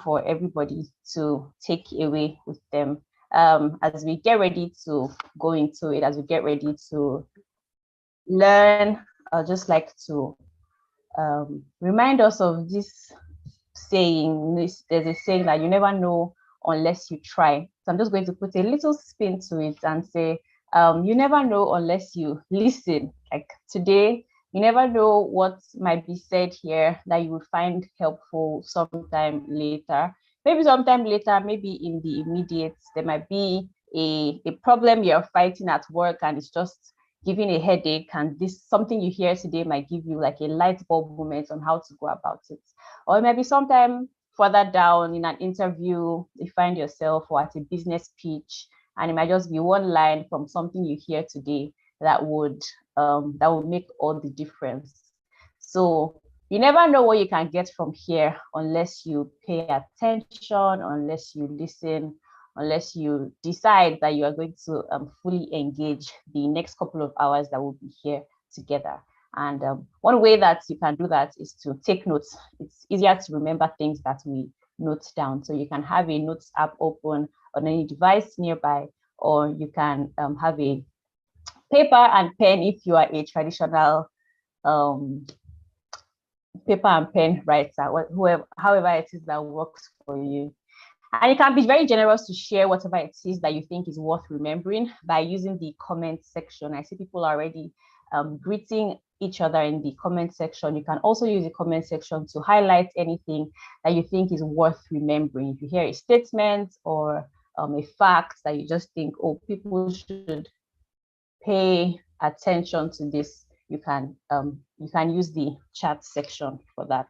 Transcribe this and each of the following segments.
for everybody to take away with them as we get ready to go into it, as we get ready to learn? I'd just like to remind us of this saying. There's a saying that you never know unless you try. So I'm just going to put a little spin to it and say, you never know unless you listen. Like today, you never know what might be said here that you would find helpful sometime later. Maybe sometime later, maybe in the immediate, there might be a problem you're fighting at work and it's just giving a headache, and this something you hear today might give you like a light bulb moment on how to go about it. Or maybe sometime further down in an interview, you find yourself or at a business pitch, and it might just be one line from something you hear today that would make all the difference. So you never know what you can get from here unless you pay attention, unless you listen, unless you decide that you are going to fully engage the next couple of hours that we'll be here together. And one way that you can do that is to take notes. It's easier to remember things that we note down. So you can have a notes app open on any device nearby, or you can have a paper and pen if you are a traditional paper and pen writer, however it is that works for you. And you can be very generous to share whatever it is that you think is worth remembering by using the comment section. I see people already greeting each other in the comment section. You can also use the comment section to highlight anything that you think is worth remembering. If you hear a statement or a fact that you just think, oh, people should pay attention to this, you can use the chat section for that.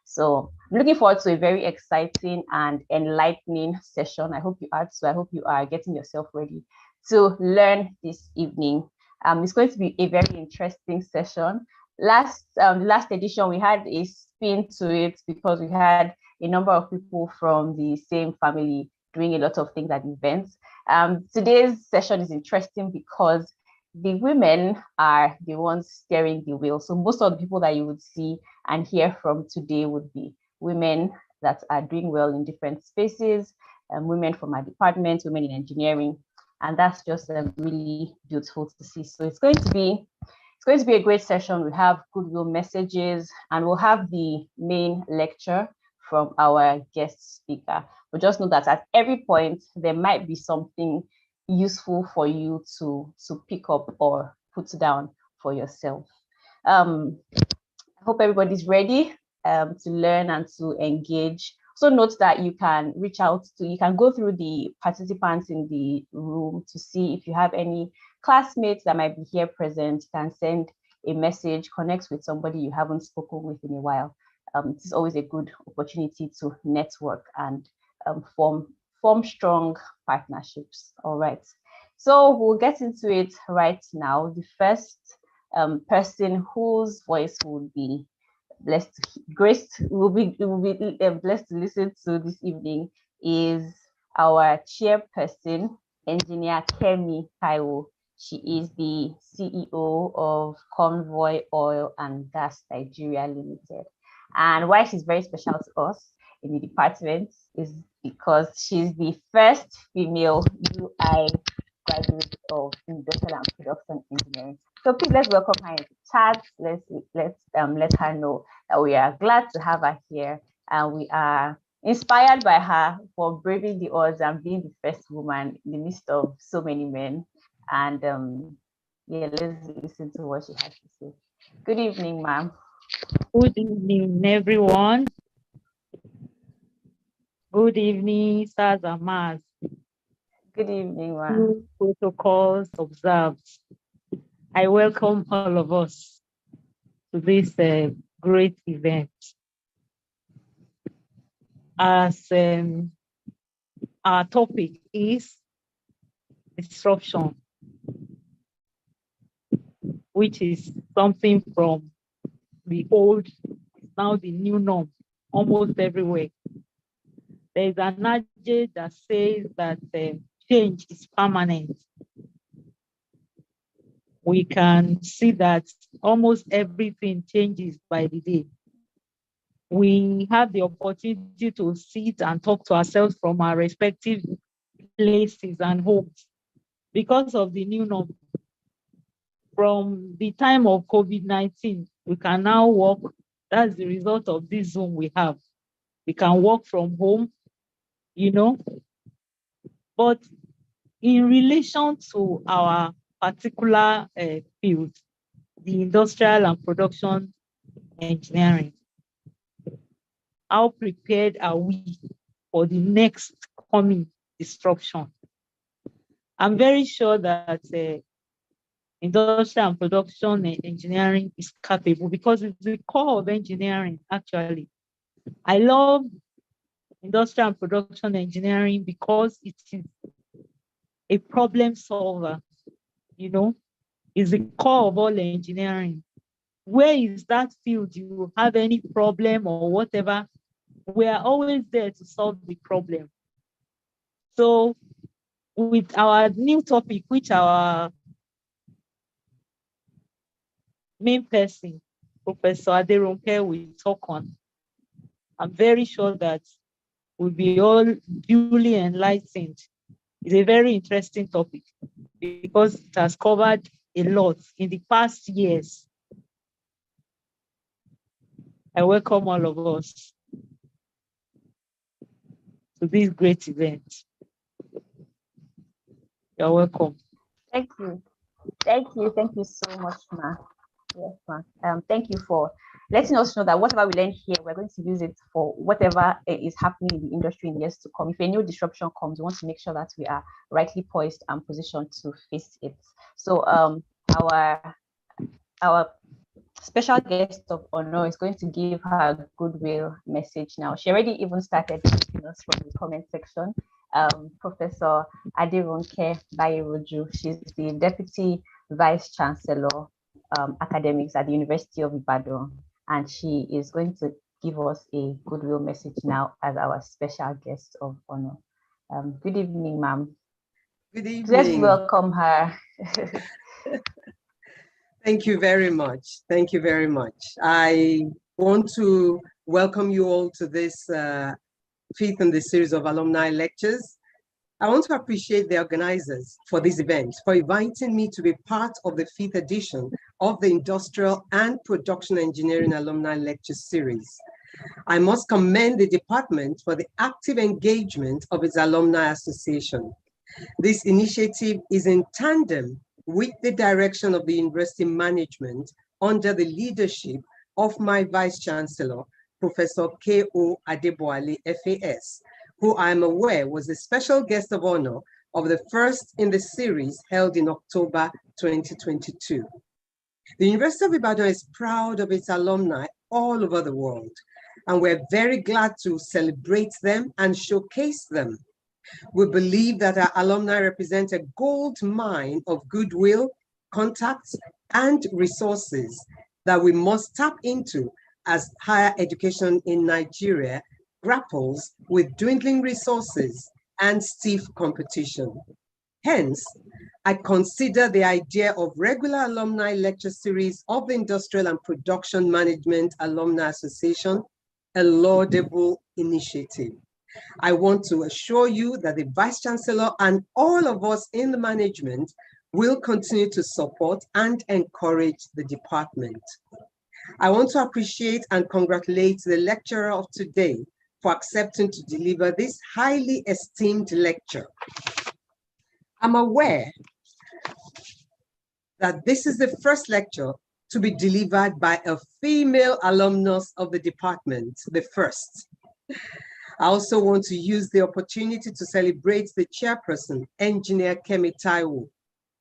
So I'm looking forward to a very exciting and enlightening session. I hope you are too. I hope you are getting yourself ready to learn this evening. It's going to be a very interesting session. Last edition, we had a spin to it because we had a number of people from the same family doing a lot of things at events. Today's session is interesting because the women are the ones steering the wheel. So most of the people that you would see and hear from today would be women that are doing well in different spaces, women from our department, women in engineering. And that's just really beautiful to see. So it's going to be a great session. We have goodwill messages, and we'll have the main lecture from our guest speaker. But just know that at every point, there might be something useful for you to pick up or put down for yourself. I hope everybody's ready to learn and to engage. So note that you can you can go through the participants in the room to see if you have any classmates that might be here present. You can send a message, connect with somebody you haven't spoken with in a while. It's always a good opportunity to network and form strong partnerships. All right. So we'll get into it right now. The first person whose voice will be blessed to listen to this evening is our chairperson, Engineer Kemi Taiwo. She is the CEO of Convoy Oil and Gas Nigeria Limited. And why she's very special to us in the department is because she's the first female UI graduate of Industrial and Production Engineering. So please let's welcome her into chat. Let's let her know that we are glad to have her here, and we are inspired by her for braving the odds and being the first woman in the midst of so many men. And yeah, let's listen to what she has to say. Good evening, ma'am. Good evening, everyone. Good evening, stars and Mars. Good evening, ma'am. Protocols observed. I welcome all of us to this great event. As our topic is disruption, which is something from the old, now the new norm, almost everywhere. There's an adage that says that change is permanent. We can see that almost everything changes by the day. we have the opportunity to sit and talk to ourselves from our respective places and homes because of the new norm. From the time of COVID-19, we can now work. That's the result of this Zoom we have. We can work from home, you know, but in relation to our particular field, the industrial and production engineering, how prepared are we for the next coming disruption? I'm very sure that industrial and production engineering is capable because it's the core of engineering, actually. I love industrial and production engineering because it is a problem solver, you know, is the core of all engineering. Where is that field you have any problem or whatever, we are always there to solve the problem. So with our new topic, which our main person, Professor Aderonke, will talk on, I'm very sure that we'll be all duly enlightened. It's a very interesting topic because it has covered a lot in the past years. I welcome all of us to this great event. You're welcome. Thank you. Thank you. Thank you so much, Ma. Yes, Ma. Thank you for letting us know that whatever we learn here, we're going to use it for whatever is happening in the industry in years to come. If a new disruption comes, we want to make sure that we are rightly poised and positioned to face it. So our special guest of honor is going to give her goodwill message now. She already even started teaching us from the comment section. Professor Aderonke Bayeroju, she's the Deputy Vice Chancellor Academics at the University of Ibadan, and she is going to give us a goodwill message now as our special guest of honor. Good evening, ma'am. Good evening. Let's welcome her. Thank you very much. Thank you very much. I want to welcome you all to this fifth in the series of alumni lectures. I want to appreciate the organizers for this event for inviting me to be part of the fifth edition of the Industrial and Production Engineering Alumni Lecture Series. I must commend the department for the active engagement of its alumni association. This initiative is in tandem with the direction of the university management under the leadership of my Vice Chancellor, Professor K.O. Adeboale, FAS, who I am aware was a special guest of honor of the first in the series held in October 2022. The University of Ibadan is proud of its alumni all over the world, and we're very glad to celebrate them and showcase them. We believe that our alumni represent a gold mine of goodwill, contacts, and resources that we must tap into as higher education in Nigeria grapples with dwindling resources and stiff competition. Hence, I consider the idea of regular alumni lecture series of the Industrial and Production Management Alumni Association a laudable initiative. I want to assure you that the Vice Chancellor and all of us in the management will continue to support and encourage the department. I want to appreciate and congratulate the lecturer of today for accepting to deliver this highly esteemed lecture. I'm aware that this is the first lecture to be delivered by a female alumnus of the department, the first. I also want to use the opportunity to celebrate the chairperson, Engineer Kemi Taiwo,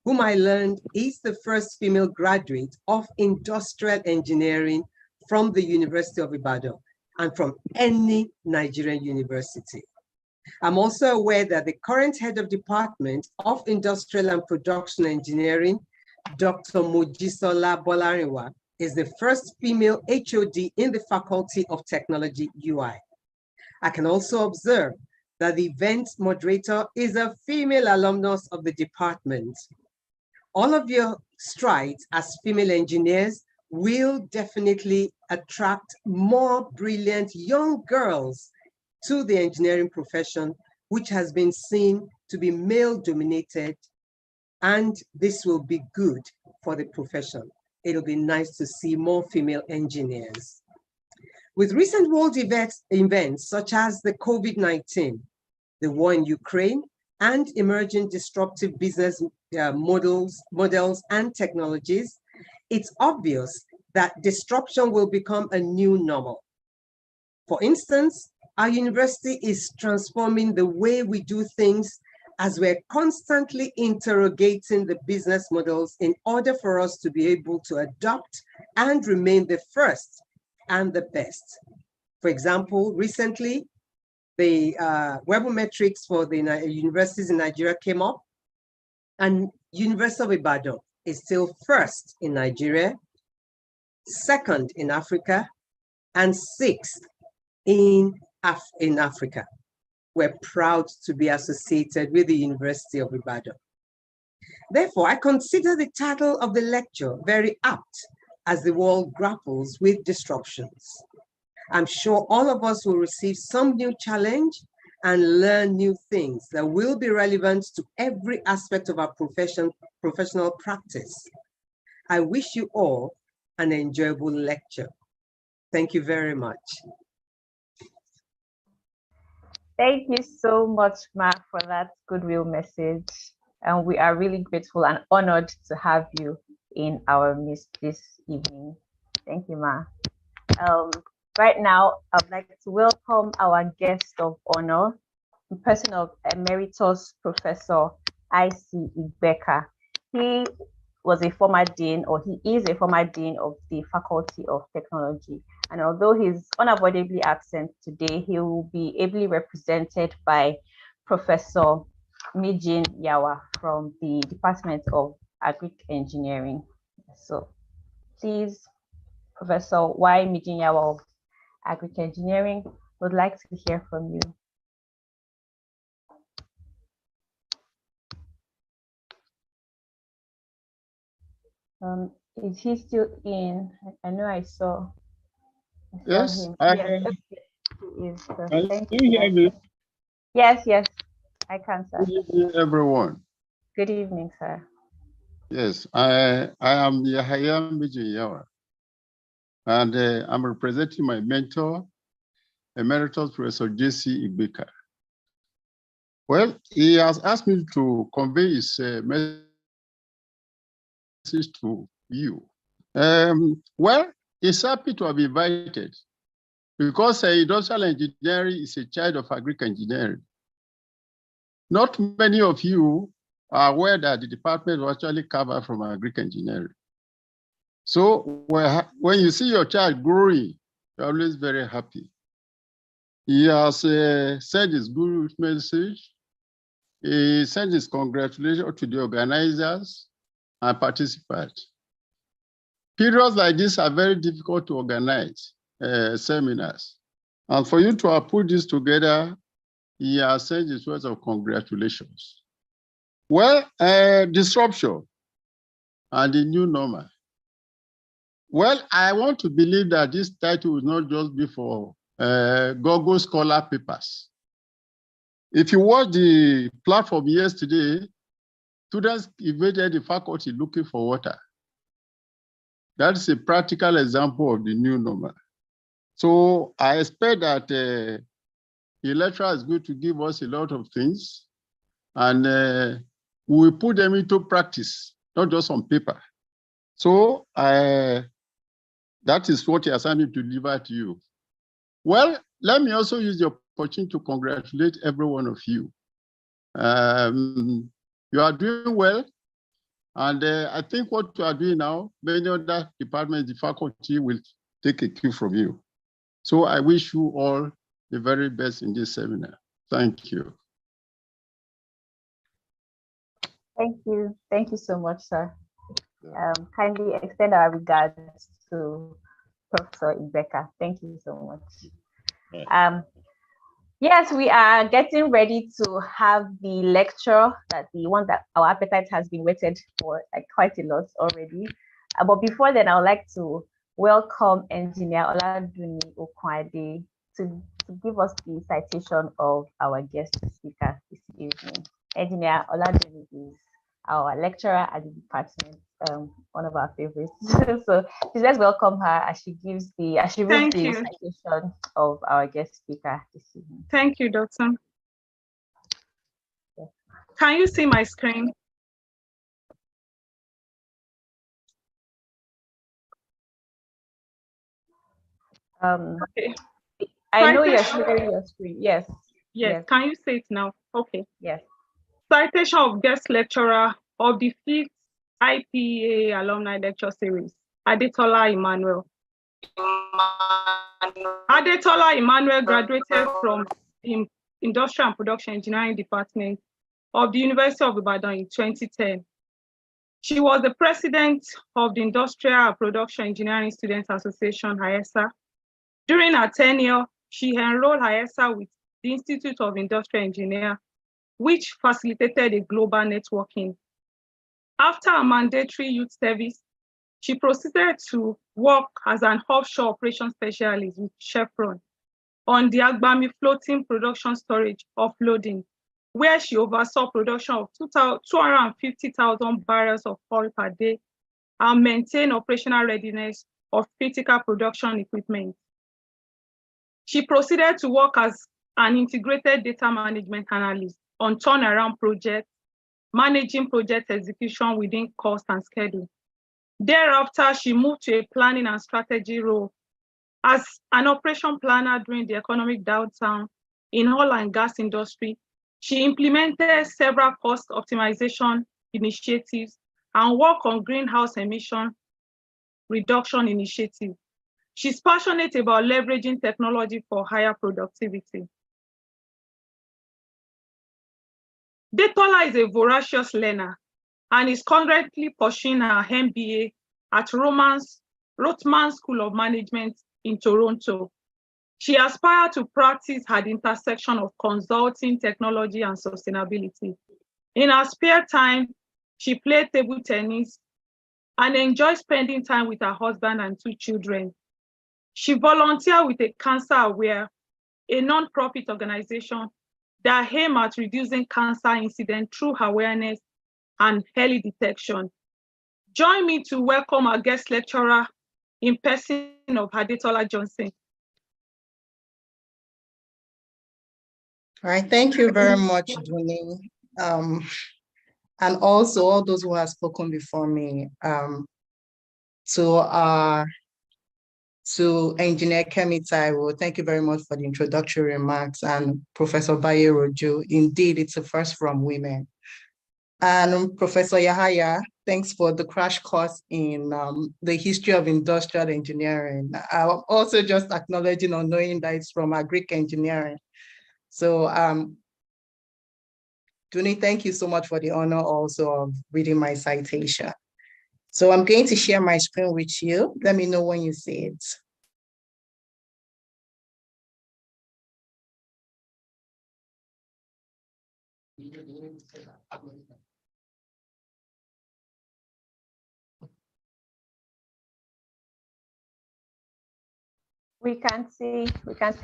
whom I learned is the first female graduate of industrial engineering from the University of Ibadan and from any Nigerian university. I'm also aware that the current head of department of industrial and production engineering, Dr. Mojisola Bolarinwa, is the first female HOD in the Faculty of Technology UI. I can also observe that the event moderator is a female alumnus of the department. All of your strides as female engineers will definitely attract more brilliant young girls to the engineering profession, which has been seen to be male-dominated, and this will be good for the profession. It'll be nice to see more female engineers. With recent world events such as the COVID-19, the war in Ukraine, and emerging disruptive business models and technologies, it's obvious that disruption will become a new normal. For instance, our university is transforming the way we do things as we're constantly interrogating the business models in order for us to be able to adopt and remain the first and the best. For example, recently, the webometrics for the universities in Nigeria came up, and University of Ibadan is still first in Nigeria, second in Africa, and sixth in Africa. We're proud to be associated with the University of Ibadan. Therefore, I consider the title of the lecture very apt as the world grapples with disruptions. I'm sure all of us will receive some new challenge and learn new things that will be relevant to every aspect of our professional practice. I wish you all an enjoyable lecture. Thank you very much. Thank you so much, Ma, for that goodwill message. And we are really grateful and honored to have you in our midst this evening. Thank you, Ma. Right now, I'd like to welcome our guest of honor, the person of Emeritus Professor I.C. Igbeka. He was a former dean, or he is a former dean of the Faculty of Technology. And although he's unavoidably absent today, he will be ably represented by Professor Mijin Yawa from the Department of Agric Engineering. So please, Professor Y. Mijin Yawa of Agric Engineering, would like to hear from you. Is he still in? I know I saw Yes, him. I Yes, can. he is. Can you hear me? Yes, I can, sir. Good evening, everyone. Good evening, sir. Yes, I am Yahya Mijiyawa, and I'm representing my mentor, Emeritus Professor J.C. Igbeka. Well, he has asked me to convey his message to you. Well, he's happy to have invited because industrial engineering is a child of agric engineering. Not many of you are aware that the department was actually covered from agric engineering. So when you see your child growing, you're always very happy. He has sent his good message. He sent his congratulations to the organizers and participants. Periods like this are very difficult to organize seminars. And for you to have put this together, he has sent his words of congratulations. Well, disruption and the new normal. Well, I want to believe that this title will not just be for Google Scholar papers. If you watch the platform yesterday, students invaded the faculty looking for water. That's a practical example of the new normal. So I expect that the lecturer is going to give us a lot of things, and we will put them into practice, not just on paper. So that is what he assigned me to deliver to you. Well, let me also use the opportunity to congratulate every one of you. You are doing well, and I think what you are doing now, many other departments, the faculty will take a cue from you. So I wish you all the very best in this seminar. Thank you. Thank you so much, sir. Kindly extend our regards to Professor Igbeka. Thank you so much. Yes, we are getting ready to have the lecture, the one that our appetite has been waited for like quite a lot already. But before then, I would like to welcome Engineer Oladuni Okwade to give us the citation of our guest speaker this evening. Engineer Oladuni is our lecturer at the department, one of our favorites. So please let's welcome her as she reads the citation of our guest speaker this evening. Thank you, Doctor. Yes. Can you see my screen? Okay. I know you're sharing your screen. Yes. Yes. Can you see it now? Okay. Yes. Citation of guest lecturer of the 5th IPEAA Alumni Lecture Series, Adetola Emmanuel. Adetola Emmanuel graduated from the Industrial and Production Engineering Department of the University of Ibadan in 2010. She was the president of the Industrial and Production Engineering Students Association, IPEAA. During her tenure, she enrolled IPEAA with the Institute of Industrial Engineers, which facilitated a global networking. After a mandatory youth service, she proceeded to work as an offshore operations specialist with Chevron on the Agbami floating production storage offloading, where she oversaw production of 250,000 barrels of oil per day and maintained operational readiness of critical production equipment. She proceeded to work as an integrated data management analyst on turnaround projects, managing project execution within cost and schedule. Thereafter, she moved to a planning and strategy role as an operation planner during the economic downturn in oil and gas industry. She implemented several cost optimization initiatives and worked on greenhouse emission reduction initiatives. She's passionate about leveraging technology for higher productivity. Detola is a voracious learner and is currently pursuing her MBA at Rotman School of Management in Toronto. She aspires to practice at the intersection of consulting, technology, and sustainability. In her spare time, she plays table tennis and enjoys spending time with her husband and 2 children. She volunteers with a Cancer Aware, a non-profit organization that aims at reducing cancer incidents through awareness and early detection. Join me to welcome our guest lecturer in person of Adetola Johnson. All right, thank you very much, Duni. And also all those who have spoken before me, to Engineer Kemi Taiwo, thank you very much for the introductory remarks, and Professor Baye Rojo, indeed, it's a first from women. And Professor Yahaya, thanks for the crash course in the history of industrial engineering. I'm also just acknowledging or knowing that it's from agric engineering. So Duni, thank you so much for the honor also of reading my citation. So I'm going to share my screen with you. Let me know when you see it. We can see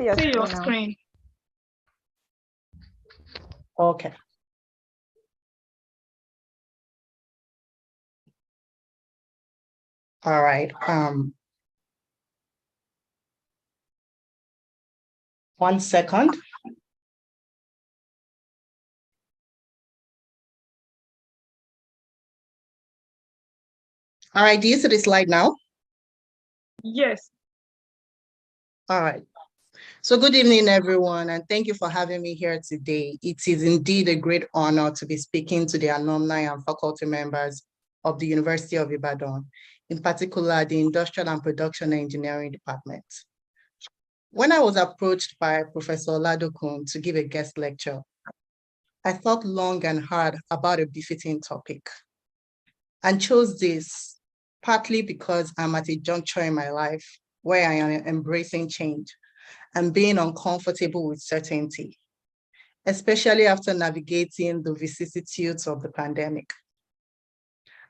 your screen. Okay. All right. 1 second. All right, do you see the slide now? Yes. All right. So good evening, everyone, and thank you for having me here today. It is indeed a great honor to be speaking to the alumni and faculty members of the University of Ibadan, in particular, the Industrial and Production Engineering Department. When I was approached by Professor Oladokun to give a guest lecture, I thought long and hard about a befitting topic and chose this partly because I'm at a juncture in my life where I am embracing change and being uncomfortable with certainty, especially after navigating the vicissitudes of the pandemic.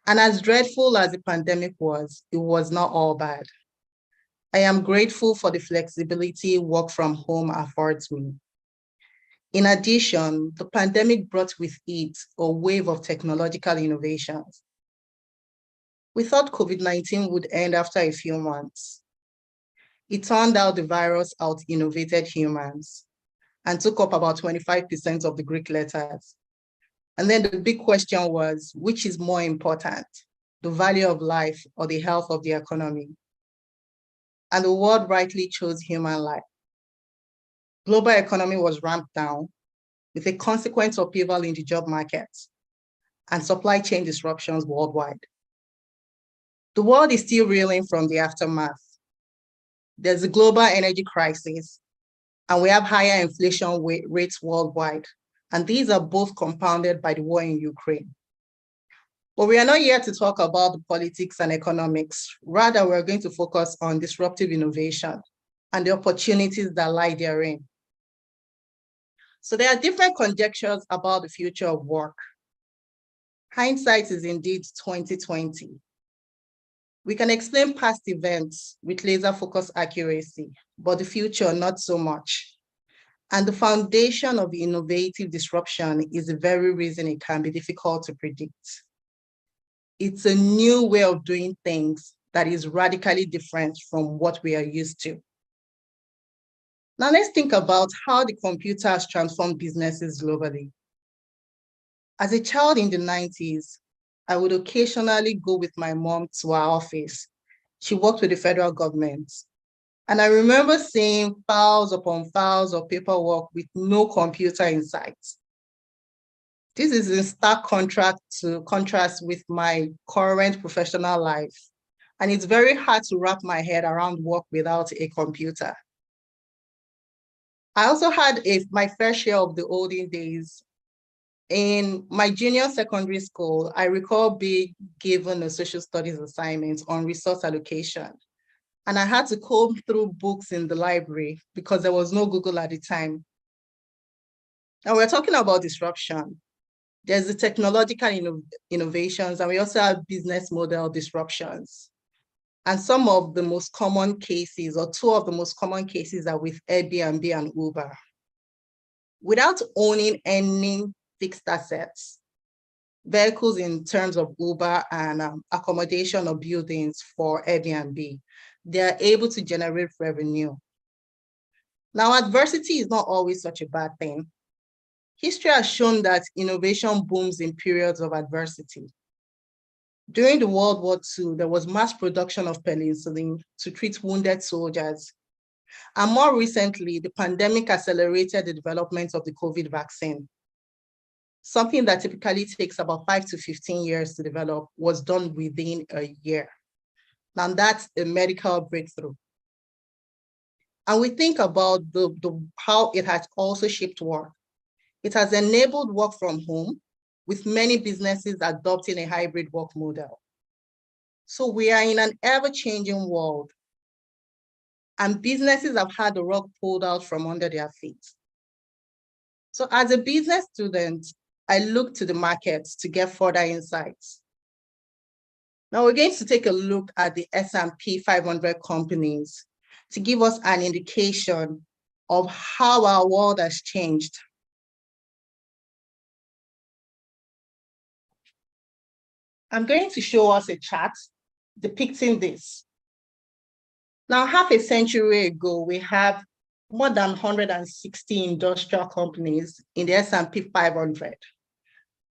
And as dreadful as the pandemic was, it was not all bad. I am grateful for the flexibility work from home affords me. In addition, the pandemic brought with it a wave of technological innovations. We thought COVID-19 would end after a few months. It turned out the virus out-innovated humans and took up about 25% of the Greek letters. And then the big question was, which is more important, the value of life or the health of the economy? And the world rightly chose human life. Global economy was ramped down with a consequent upheaval in the job market and supply chain disruptions worldwide. The world is still reeling from the aftermath. There's a global energy crisis, and we have higher inflation rates worldwide. And these are both compounded by the war in Ukraine. But we are not here to talk about the politics and economics. Rather, we're going to focus on disruptive innovation and the opportunities that lie therein. So there are different conjectures about the future of work. Hindsight is indeed 2020. We can explain past events with laser-focused accuracy, but the future not so much. And the foundation of innovative disruption is the very reason it can be difficult to predict. It's a new way of doing things that is radically different from what we are used to. Now let's think about how the computer has transformed businesses globally. As a child in the 90s, I would occasionally go with my mom to our office. She worked with the federal government. And I remember seeing files upon files of paperwork with no computer in sight. This is in stark contrast with my current professional life. And it's very hard to wrap my head around work without a computer. I also had my fair share of the olden days. In my junior secondary school, I recall being given a social studies assignment on resource allocation. And I had to comb through books in the library because there was no Google at the time. Now we're talking about disruption. There's the technological innovations, and we also have business model disruptions. And some of the most common cases, or two of the most common cases, are with Airbnb and Uber. Without owning any fixed assets, vehicles in terms of Uber and accommodation of buildings for Airbnb, they are able to generate revenue. Now, adversity is not always such a bad thing. History has shown that innovation booms in periods of adversity. During the World War II, there was mass production of penicillin to treat wounded soldiers. And more recently, the pandemic accelerated the development of the COVID vaccine. Something that typically takes about 5 to 15 years to develop was done within a year. Now that's a medical breakthrough. And we think about how it has also shaped work. It has enabled work from home, with many businesses adopting a hybrid work model. So we are in an ever-changing world, and businesses have had the rug pulled out from under their feet. So as a business student, I look to the markets to get further insights. Now we're going to take a look at the S&P 500 companies to give us an indication of how our world has changed. I'm going to show us a chart depicting this. Now, half a century ago, we have more than 160 industrial companies in the S&P 500.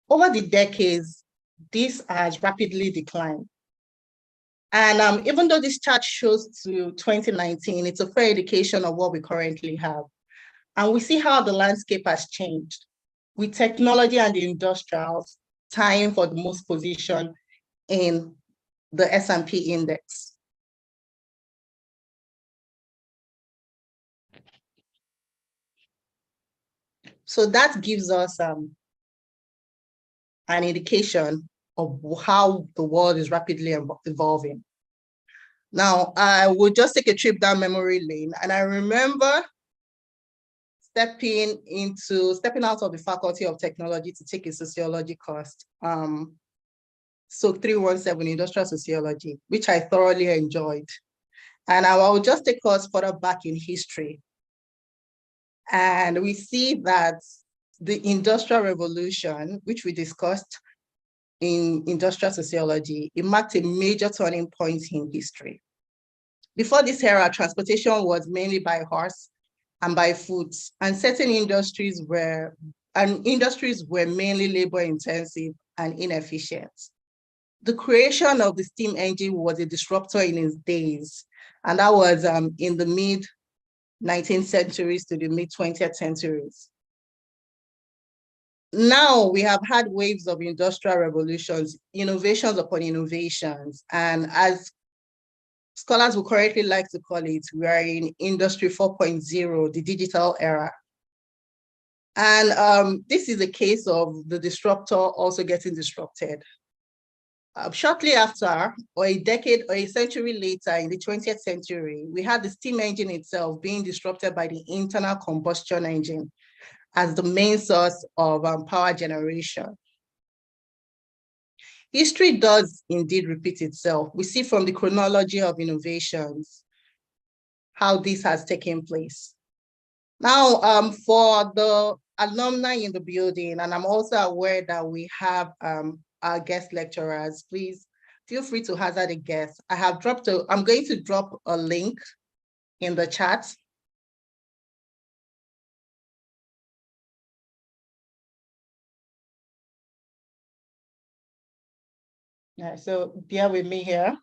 Over the decades, this has rapidly declined. And even though this chart shows to 2019, it's a fair indication of what we currently have. And we see how the landscape has changed, with technology and the industrials tying for the most position in the S&P index. So that gives us an indication of how the world is rapidly evolving. Now, I will just take a trip down memory lane, and I remember stepping out of the Faculty of Technology to take a sociology course. So 317 Industrial Sociology, which I thoroughly enjoyed. And I will just take us further back in history. And we see that the Industrial Revolution, which we discussed in industrial sociology, it marked a major turning point in history. Before this era, transportation was mainly by horse and by foot, and certain industries were mainly labor intensive and inefficient. The creation of the steam engine was a disruptor in its days, and that was in the mid-19th centuries to the mid-20th centuries. Now we have had waves of industrial revolutions, innovations upon innovations, and as scholars would correctly like to call it, we are in Industry 4.0, the digital era. And this is a case of the disruptor also getting disrupted. Shortly after, or a decade or a century later in the 20th century, we had the steam engine itself being disrupted by the internal combustion engine as the main source of power generation. History does indeed repeat itself. We see from the chronology of innovations how this has taken place. Now, for the alumni in the building, and I'm also aware that we have our guest lecturers, please feel free to hazard a guess. I'm going to drop a link in the chat. Yeah, so bear with me here.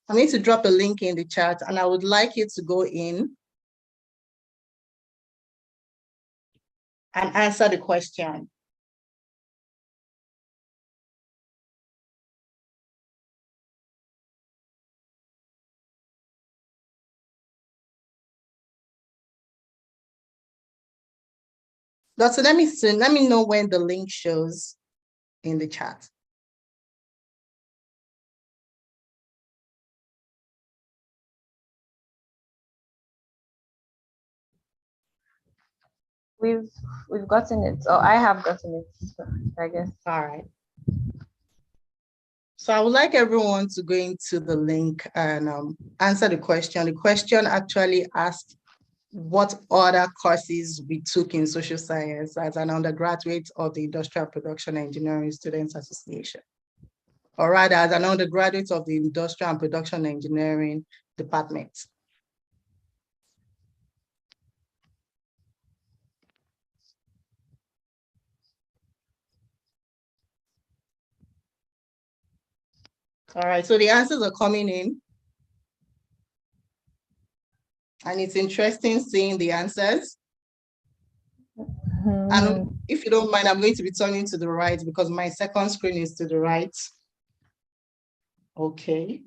I'm going to drop a link in the chat, and I would like you to go in and answer the question. So let me know when the link shows in the chat. We've gotten it, or I have gotten it, I guess. All right. So I would like everyone to go into the link and answer the question. The question actually asked what other courses we took in social science as an undergraduate of the Industrial Production Engineering Students Association, or rather as an undergraduate of the Industrial and Production Engineering Department. All right, so the answers are coming in. And it's interesting seeing the answers. And if you don't mind, I'm going to be turning to the right because my second screen is to the right. Okay.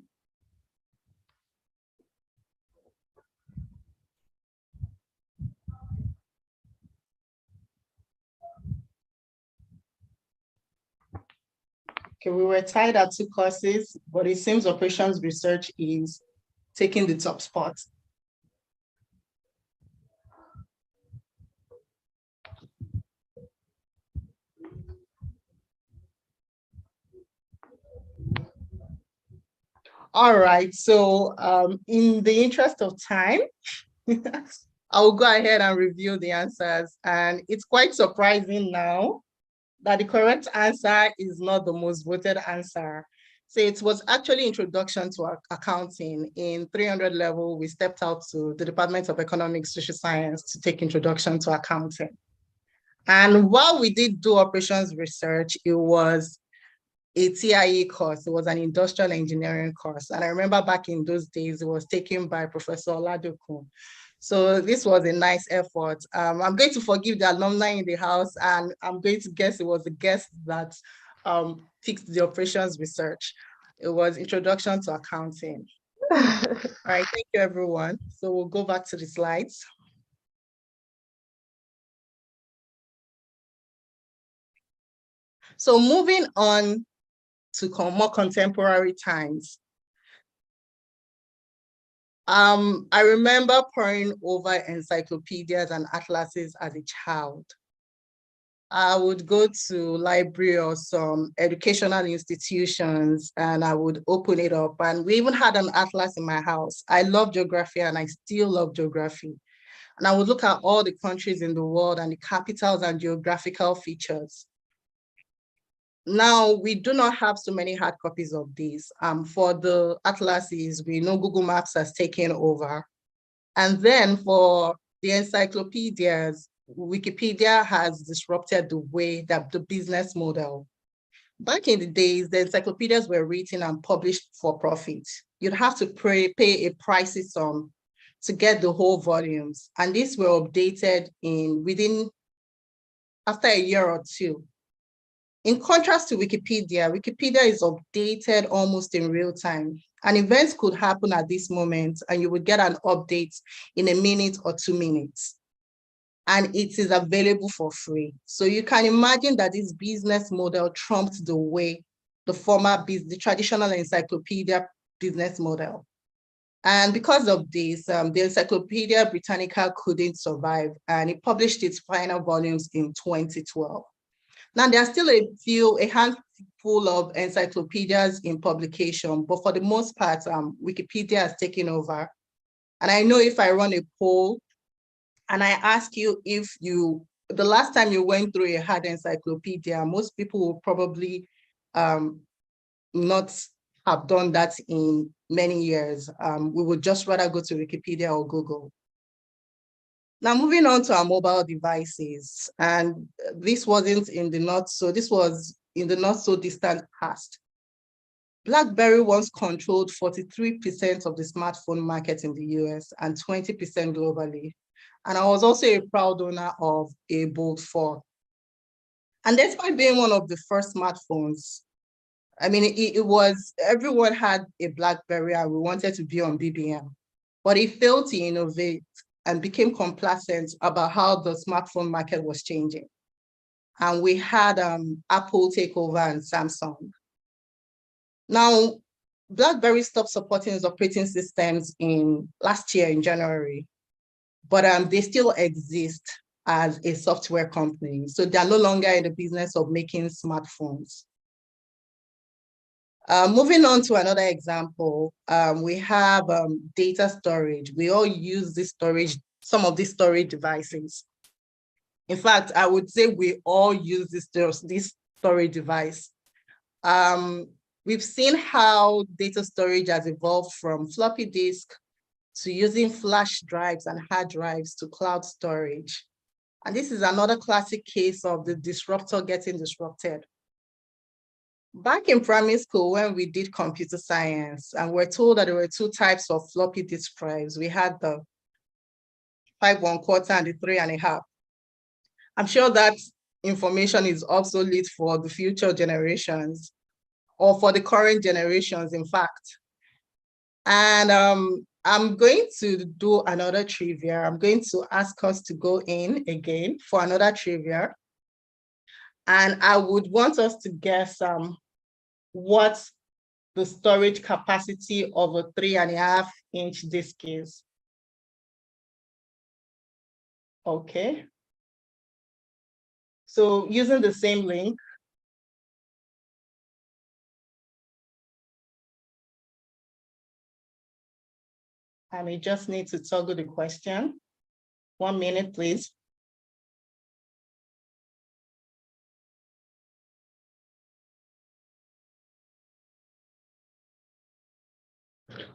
Okay, we were tied at 2 courses, but it seems operations research is taking the top spot. All right, so in the interest of time, I will go ahead and review the answers. And it's quite surprising now that the correct answer is not the most voted answer. So it was actually introduction to accounting. In 300 level, we stepped out to the Department of Economics, Social Science to take introduction to accounting. And while we did do operations research, it was a TIE course. It was an industrial engineering course. And I remember back in those days, it was taken by Professor Oladoku. So this was a nice effort. I'm going to forgive the alumni in the house, and I'm going to guess it was the guest that picked the operations research. It was introduction to accounting. All right, thank you, everyone. So we'll go back to the slides. So moving on to more contemporary times. I remember poring over encyclopedias and atlases as a child. I would go to library or some educational institutions and I would open it up. And we even had an atlas in my house. I love geography and I still love geography. And I would look at all the countries in the world and the capitals and geographical features. Now, we do not have so many hard copies of these. For the atlases, we know Google Maps has taken over. And then for the encyclopedias, Wikipedia has disrupted the way that the business model. Back in the days, the encyclopedias were written and published for profit. You'd have to pay a pricey sum to get the whole volumes. And these were updated after a year or two. In contrast to Wikipedia, Wikipedia is updated almost in real time. And events could happen at this moment and you would get an update in a minute or 2 minutes. And it is available for free. So you can imagine that this business model trumped the way the traditional encyclopedia business model. And because of this, the Encyclopedia Britannica couldn't survive and it published its final volumes in 2012. Now, there are still a handful of encyclopedias in publication, but for the most part, Wikipedia has taken over. And I know if I run a poll and I ask you the last time you went through a hard encyclopedia, most people will probably not have done that in many years. We would just rather go to Wikipedia or Google. Now, moving on to our mobile devices, and this was in the not so distant past. BlackBerry once controlled 43% of the smartphone market in the US and 20% globally. And I was also a proud owner of a Bold 4. And despite being one of the first smartphones, I mean, everyone had a BlackBerry and we wanted to be on BBM, but it failed to innovate and became complacent about how the smartphone market was changing. And we had Apple take over and Samsung. Now, BlackBerry stopped supporting its operating systems last year in January, but they still exist as a software company. So they're no longer in the business of making smartphones. Moving on to another example, we have data storage. We all use some of these storage devices. In fact, I would say we all use this storage device. We've seen how data storage has evolved from floppy disk to using flash drives and hard drives to cloud storage. And this is another classic case of the disruptor getting disrupted. Back in primary school, when we did computer science, and we're told that there were 2 types of floppy disk drives. We had the 5 1/4 and the 3 1/2. I'm sure that information is obsolete for the future generations or for the current generations, in fact. And I'm going to do another trivia. I'm going to ask us to go in again for another trivia. And I would want us to guess what the storage capacity of a 3 1/2 inch disk is. Okay. So using the same link, I may just need to toggle the question. 1 minute, please.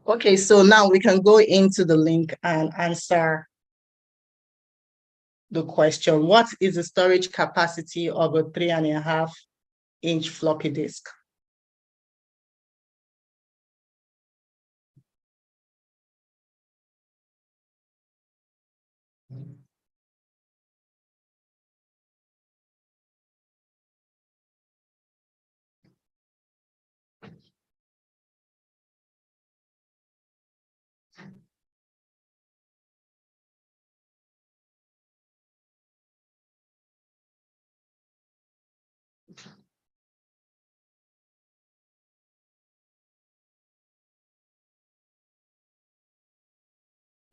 Okay, so now we can go into the link and answer the question. What is the storage capacity of a 3 1/2 inch floppy disk?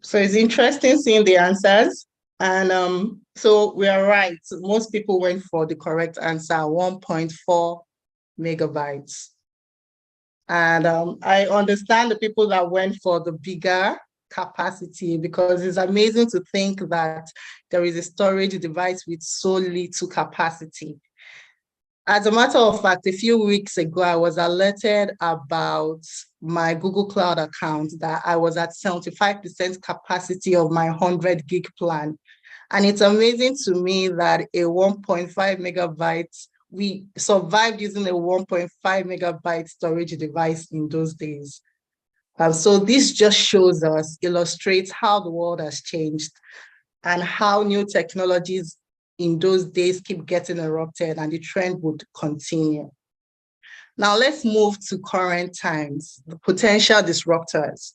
So it's interesting seeing the answers. And so we are right. Most people went for the correct answer, 1.4 megabytes. And I understand the people that went for the bigger capacity, because it's amazing to think that there is a storage device with so little capacity. As a matter of fact, a few weeks ago, I was alerted about my Google Cloud account that I was at 75% capacity of my 100 gig plan. And it's amazing to me that a 1.5 megabytes, we survived using a 1.5 megabyte storage device in those days. So this just shows us, illustrates how the world has changed and how new technologies in those days keep getting erupted, and the trend would continue. Now let's move to current times, the potential disruptors.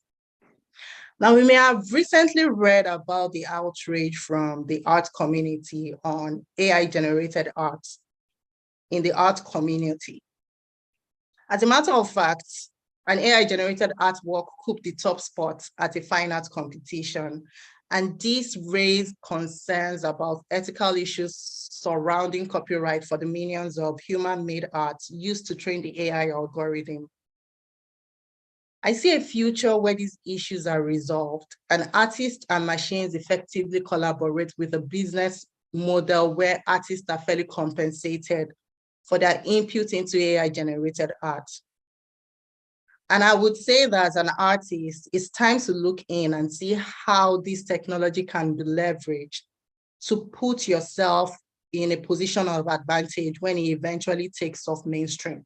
Now, we may have recently read about the outrage from the art community on AI-generated art in the art community. As a matter of fact, an AI-generated artwork took the top spot at a fine art competition, and this raised concerns about ethical issues surrounding copyright for the millions of human-made art used to train the AI algorithm. I see a future where these issues are resolved and artists and machines effectively collaborate with a business model where artists are fairly compensated for their input into AI-generated art. And I would say that as an artist, it's time to look in and see how this technology can be leveraged to put yourself in a position of advantage when it eventually takes off mainstream.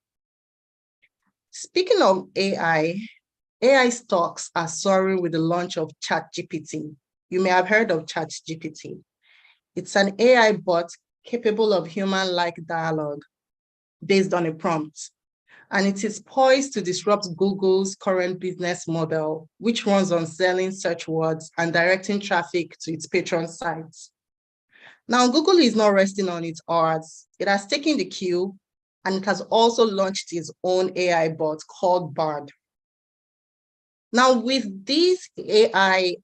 Speaking of AI stocks are soaring with the launch of ChatGPT. You may have heard of ChatGPT. It's an AI bot capable of human-like dialogue based on a prompt. And it is poised to disrupt Google's current business model, which runs on selling search words and directing traffic to its patron sites. Now, Google is not resting on its oars. It has taken the cue, and it has also launched its own AI bot called Bard. Now, with this AI,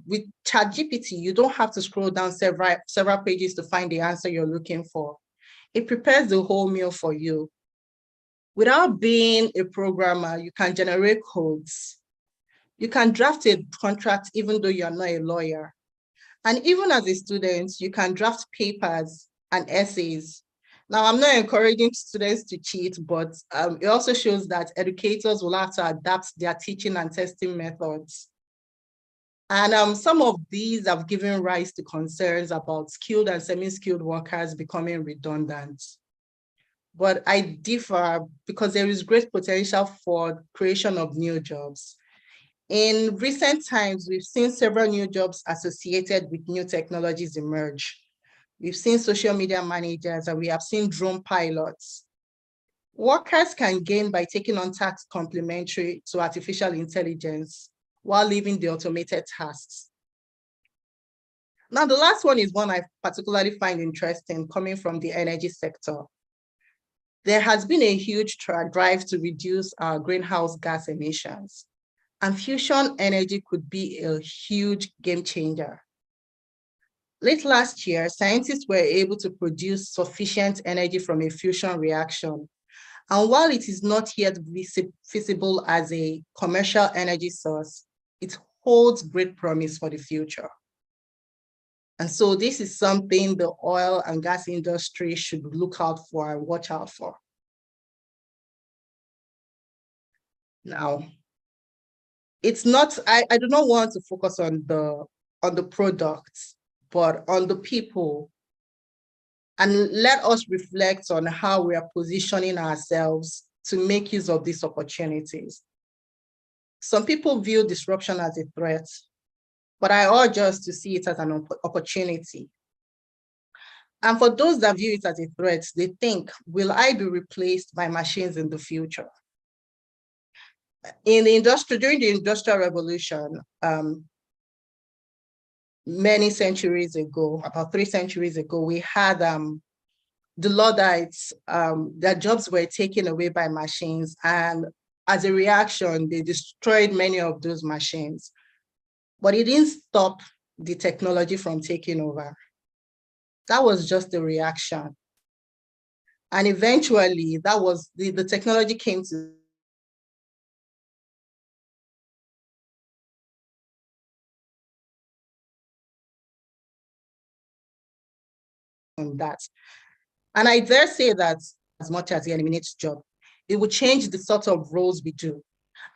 with ChatGPT, you don't have to scroll down several pages to find the answer you're looking for. It prepares the whole meal for you. Without being a programmer, you can generate codes. You can draft a contract even though you're not a lawyer. And even as a student, you can draft papers and essays. Now, I'm not encouraging students to cheat, but it also shows that educators will have to adapt their teaching and testing methods. And some of these have given rise to concerns about skilled and semi-skilled workers becoming redundant. But I differ because there is great potential for creation of new jobs. In recent times, we've seen several new jobs associated with new technologies emerge. We've seen social media managers, and we have seen drone pilots. Workers can gain by taking on tasks complementary to artificial intelligence while leaving the automated tasks. Now, the last one is one I particularly find interesting, coming from the energy sector. There has been a huge drive to reduce our greenhouse gas emissions, and fusion energy could be a huge game changer. Late last year, scientists were able to produce sufficient energy from a fusion reaction. And while it is not yet feasible as a commercial energy source, it holds great promise for the future. And so this is something the oil and gas industry should look out for and watch out for. Now, it's not, I do not want to focus on the products, but on the people. And let us reflect on how we are positioning ourselves to make use of these opportunities. Some people view disruption as a threat, but I urge us to see it as an opportunity. And for those that view it as a threat, they think, will I be replaced by machines in the future? During the Industrial Revolution, many centuries ago, about 3 centuries ago, we had the Luddites, their jobs were taken away by machines, and as a reaction, they destroyed many of those machines. but it didn't stop the technology from taking over. That was just the reaction. And eventually, that was the technology came to on that. And I dare say that as much as it eliminates job, it will change the sort of roles we do.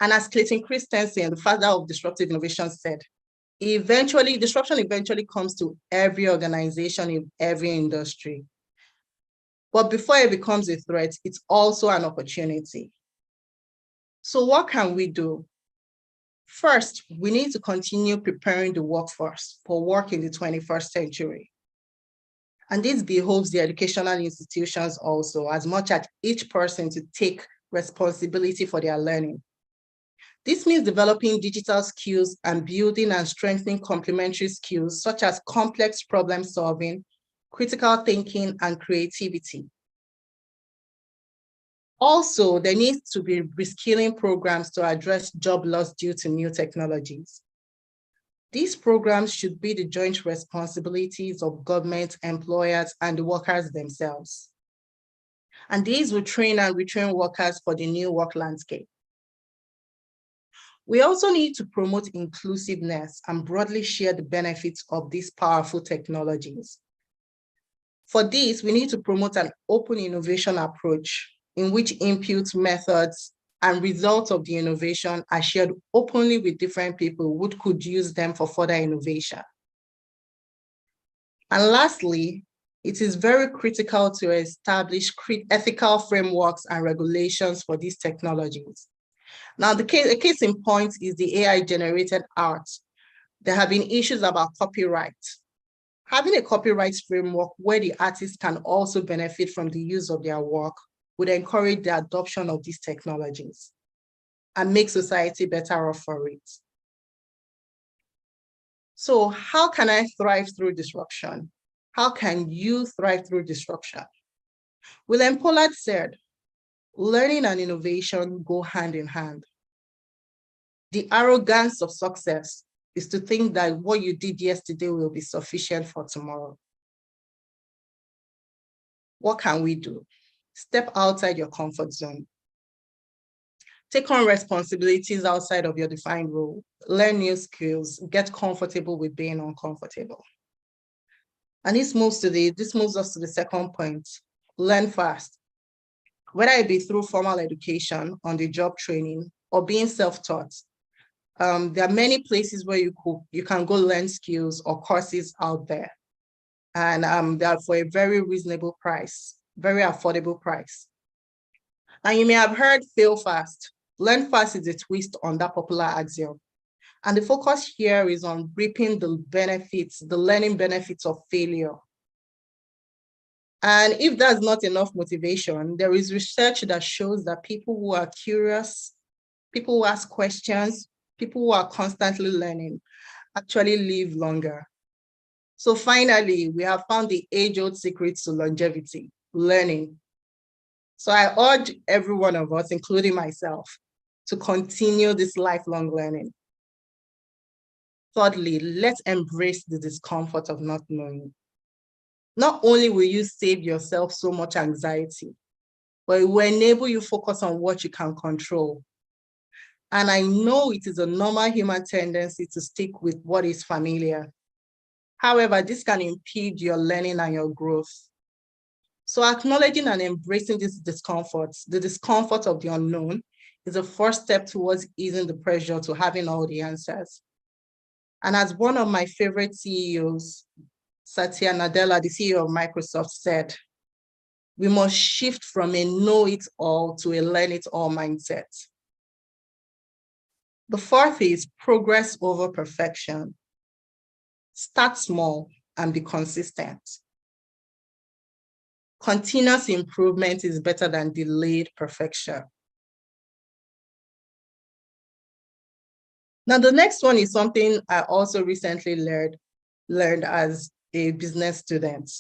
And as Clayton Christensen, the father of disruptive innovation, said, disruption eventually comes to every organization in every industry. But before it becomes a threat, it's also an opportunity. So what can we do? First, we need to continue preparing the workforce for work in the 21st century. And this behoves the educational institutions also, as much as each person to take responsibility for their learning. This means developing digital skills and building and strengthening complementary skills such as complex problem solving, critical thinking, and creativity. Also, there needs to be reskilling programs to address job loss due to new technologies. These programs should be the joint responsibilities of government, employers, and the workers themselves. And these will train and retrain workers for the new work landscape. We also need to promote inclusiveness and broadly share the benefits of these powerful technologies. For this, we need to promote an open innovation approach in which inputs, methods, and results of the innovation are shared openly with different people who could use them for further innovation. And lastly, it is very critical to establish ethical frameworks and regulations for these technologies. Now, a case in point is the AI-generated art. There have been issues about copyright. Having a copyright framework where the artists can also benefit from the use of their work would encourage the adoption of these technologies and make society better off for it. So how can I thrive through disruption? How can you thrive through disruption? William Pollard said, learning and innovation go hand in hand. The arrogance of success is to think that what you did yesterday will be sufficient for tomorrow. What can we do? Step outside your comfort zone. Take on responsibilities outside of your defined role. Learn new skills. Get comfortable with being uncomfortable. And this moves us to the second point. Learn fast. Whether it be through formal education, on-the-job training, or being self-taught, there are many places where you can go learn skills or courses out there. And they are for a very reasonable price, very affordable price. And you may have heard fail fast. Learn fast is a twist on that popular axiom. And the focus here is on reaping the benefits, the learning benefits of failure. And if that's not enough motivation, there is research that shows that people who are curious, people who ask questions, people who are constantly learning actually live longer. So finally, we have found the age-old secret to longevity, learning. So I urge every one of us, including myself, to continue this lifelong learning. Thirdly, let's embrace the discomfort of not knowing. Not only will you save yourself so much anxiety, but it will enable you to focus on what you can control. And I know it is a normal human tendency to stick with what is familiar. However, this can impede your learning and your growth. So acknowledging and embracing these discomforts, the discomfort of the unknown, is a first step towards easing the pressure to having all the answers. And as one of my favorite CEOs, Satya Nadella, the CEO of Microsoft, said, we must shift from a know-it-all to a learn-it-all mindset. The fourth is progress over perfection. Start small and be consistent. Continuous improvement is better than delayed perfection. Now, the next one is something I also recently learned as a business student.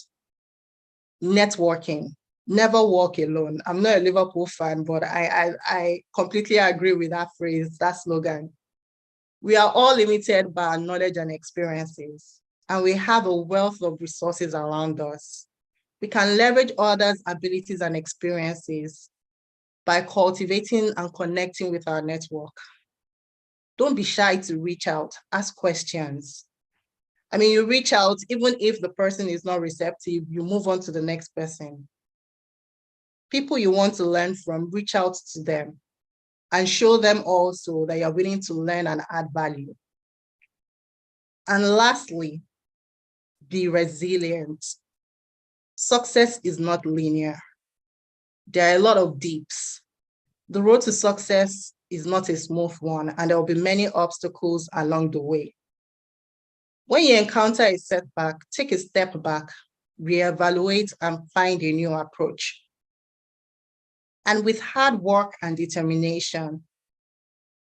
Networking. Never walk alone. I'm not a Liverpool fan, but I completely agree with that phrase, that slogan. We are all limited by our knowledge and experiences, and we have a wealth of resources around us. We can leverage others' abilities and experiences by cultivating and connecting with our network. Don't be shy to reach out, ask questions. I mean, you reach out, even if the person is not receptive, you move on to the next person. People you want to learn from, reach out to them and show them also that you're willing to learn and add value. And lastly, be resilient. Success is not linear. There are a lot of dips. The road to success is not a smooth one, and there will be many obstacles along the way. When you encounter a setback, take a step back, reevaluate, and find a new approach. And with hard work and determination,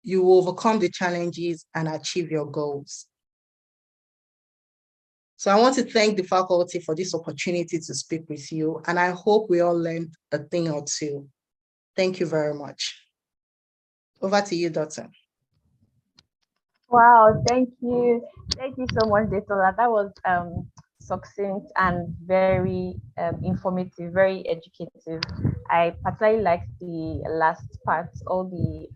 you will overcome the challenges and achieve your goals. So I want to thank the faculty for this opportunity to speak with you, and I hope we all learned a thing or two. Thank you very much. Over to you, Dr. Wow, thank you. Thank you so much, Detola. That was succinct and very informative, very educative. I particularly liked the last part, all the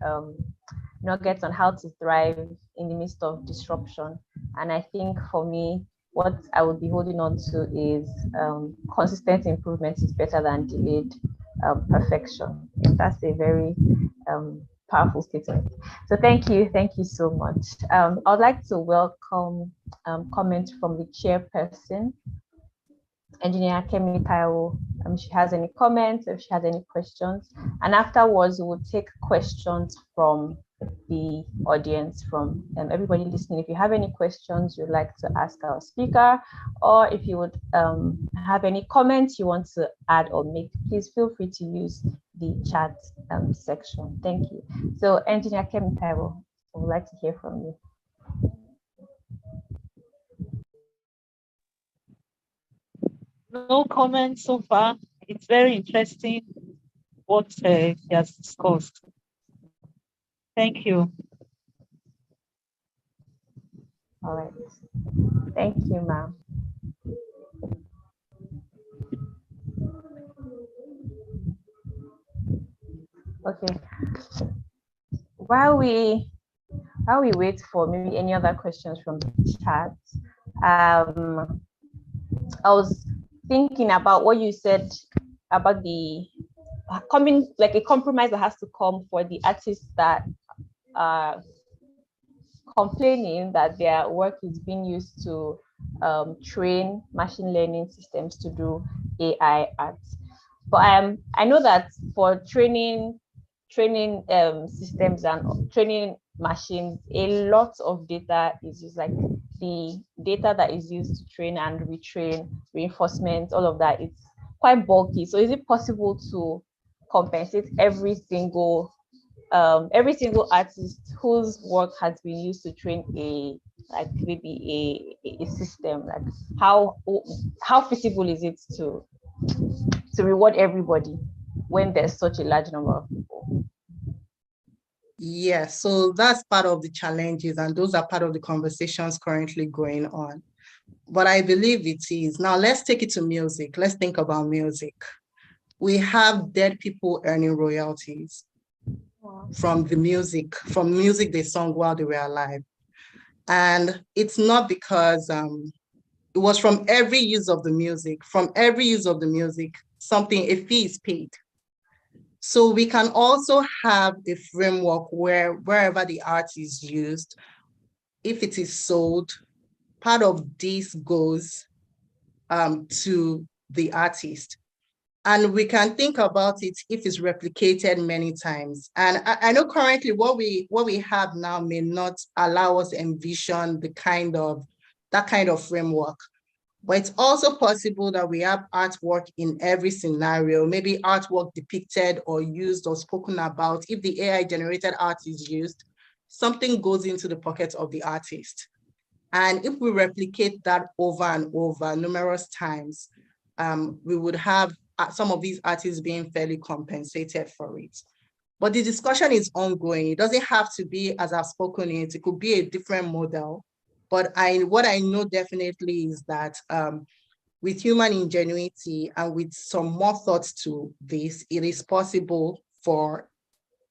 nuggets on how to thrive in the midst of disruption. And I think for me, what I would be holding on to is consistent improvement is better than delayed perfection. And that's a very powerful statement. So thank you so much. I would like to welcome comments from the chairperson, Engineer Kemi Taiwo. If she has any comments, if she has any questions, and afterwards we will take questions from the audience, from everybody listening. If you have any questions you'd like to ask our speaker, or if you would have any comments you want to add or make, please feel free to use the chat section. Thank you. So Engineer Kemi Taiwo, I would like to hear from you. No comments so far. It's very interesting what he has discussed. Thank you. All right. Thank you, ma'am. Okay. While we wait for maybe any other questions from the chat, I was thinking about what you said about the coming, like a compromise that has to come for the artists that are complaining that their work is being used to train machine learning systems to do AI art. But I know that for training systems and training machines, a lot of data is used, like the data that is used to train and retrain, reinforcement, all of that, it's quite bulky. So is it possible to compensate every single artist whose work has been used to train maybe a system? Like how feasible is it to reward everybody when there's such a large number of people? Yes, so that's part of the challenges, and those are part of the conversations currently going on. But I believe it is. Now let's take it to music. Let's think about music. We have dead people earning royalties from the music, they sung while they were alive. And it's not because it was from every use of the music. From every use of the music, a fee is paid. So we can also have a framework where wherever the art is used, if it is sold, part of this goes to the artist. And we can think about it if it's replicated many times. And I know currently what we have now may not allow us to envision that kind of framework. But it's also possible that we have artwork in every scenario, maybe artwork depicted or used or spoken about. If the AI generated art is used, something goes into the pocket of the artist. And if we replicate that over and over numerous times, we would have some of these artists being fairly compensated for it. But the discussion is ongoing. It doesn't have to be as I've spoken it. It could be a different model. But what I know definitely is that with human ingenuity and with some more thoughts to this, it is possible for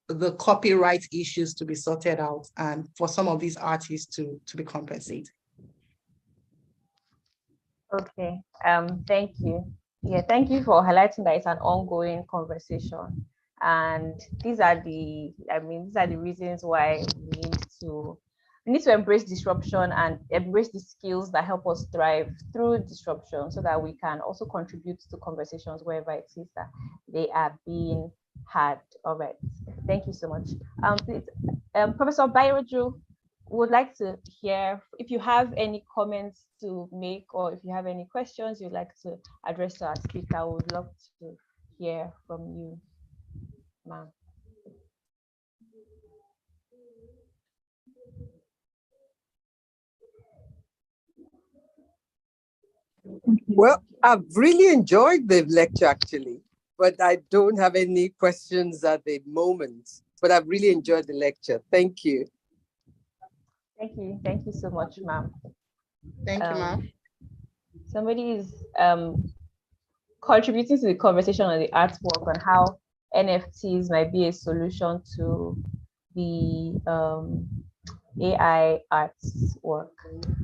the copyright issues to be sorted out and for some of these artists to be compensated. Okay, thank you. Yeah, thank you for highlighting that it's an ongoing conversation. And these are the reasons why we need to embrace disruption and embrace the skills that help us thrive through disruption so that we can also contribute to conversations wherever it is that they are being had. All right, thank you so much. Please, Professor Bayroju, would like to hear if you have any comments to make or if you have any questions you'd like to address to our speaker. I would love to hear from you, ma'am. Well, I've really enjoyed the lecture actually, but I don't have any questions at the moment. But I've really enjoyed the lecture. Thank you. Thank you so much, ma'am. Thank you, ma'am. Somebody is contributing to the conversation on the artwork on how NFTs might be a solution to the AI arts work.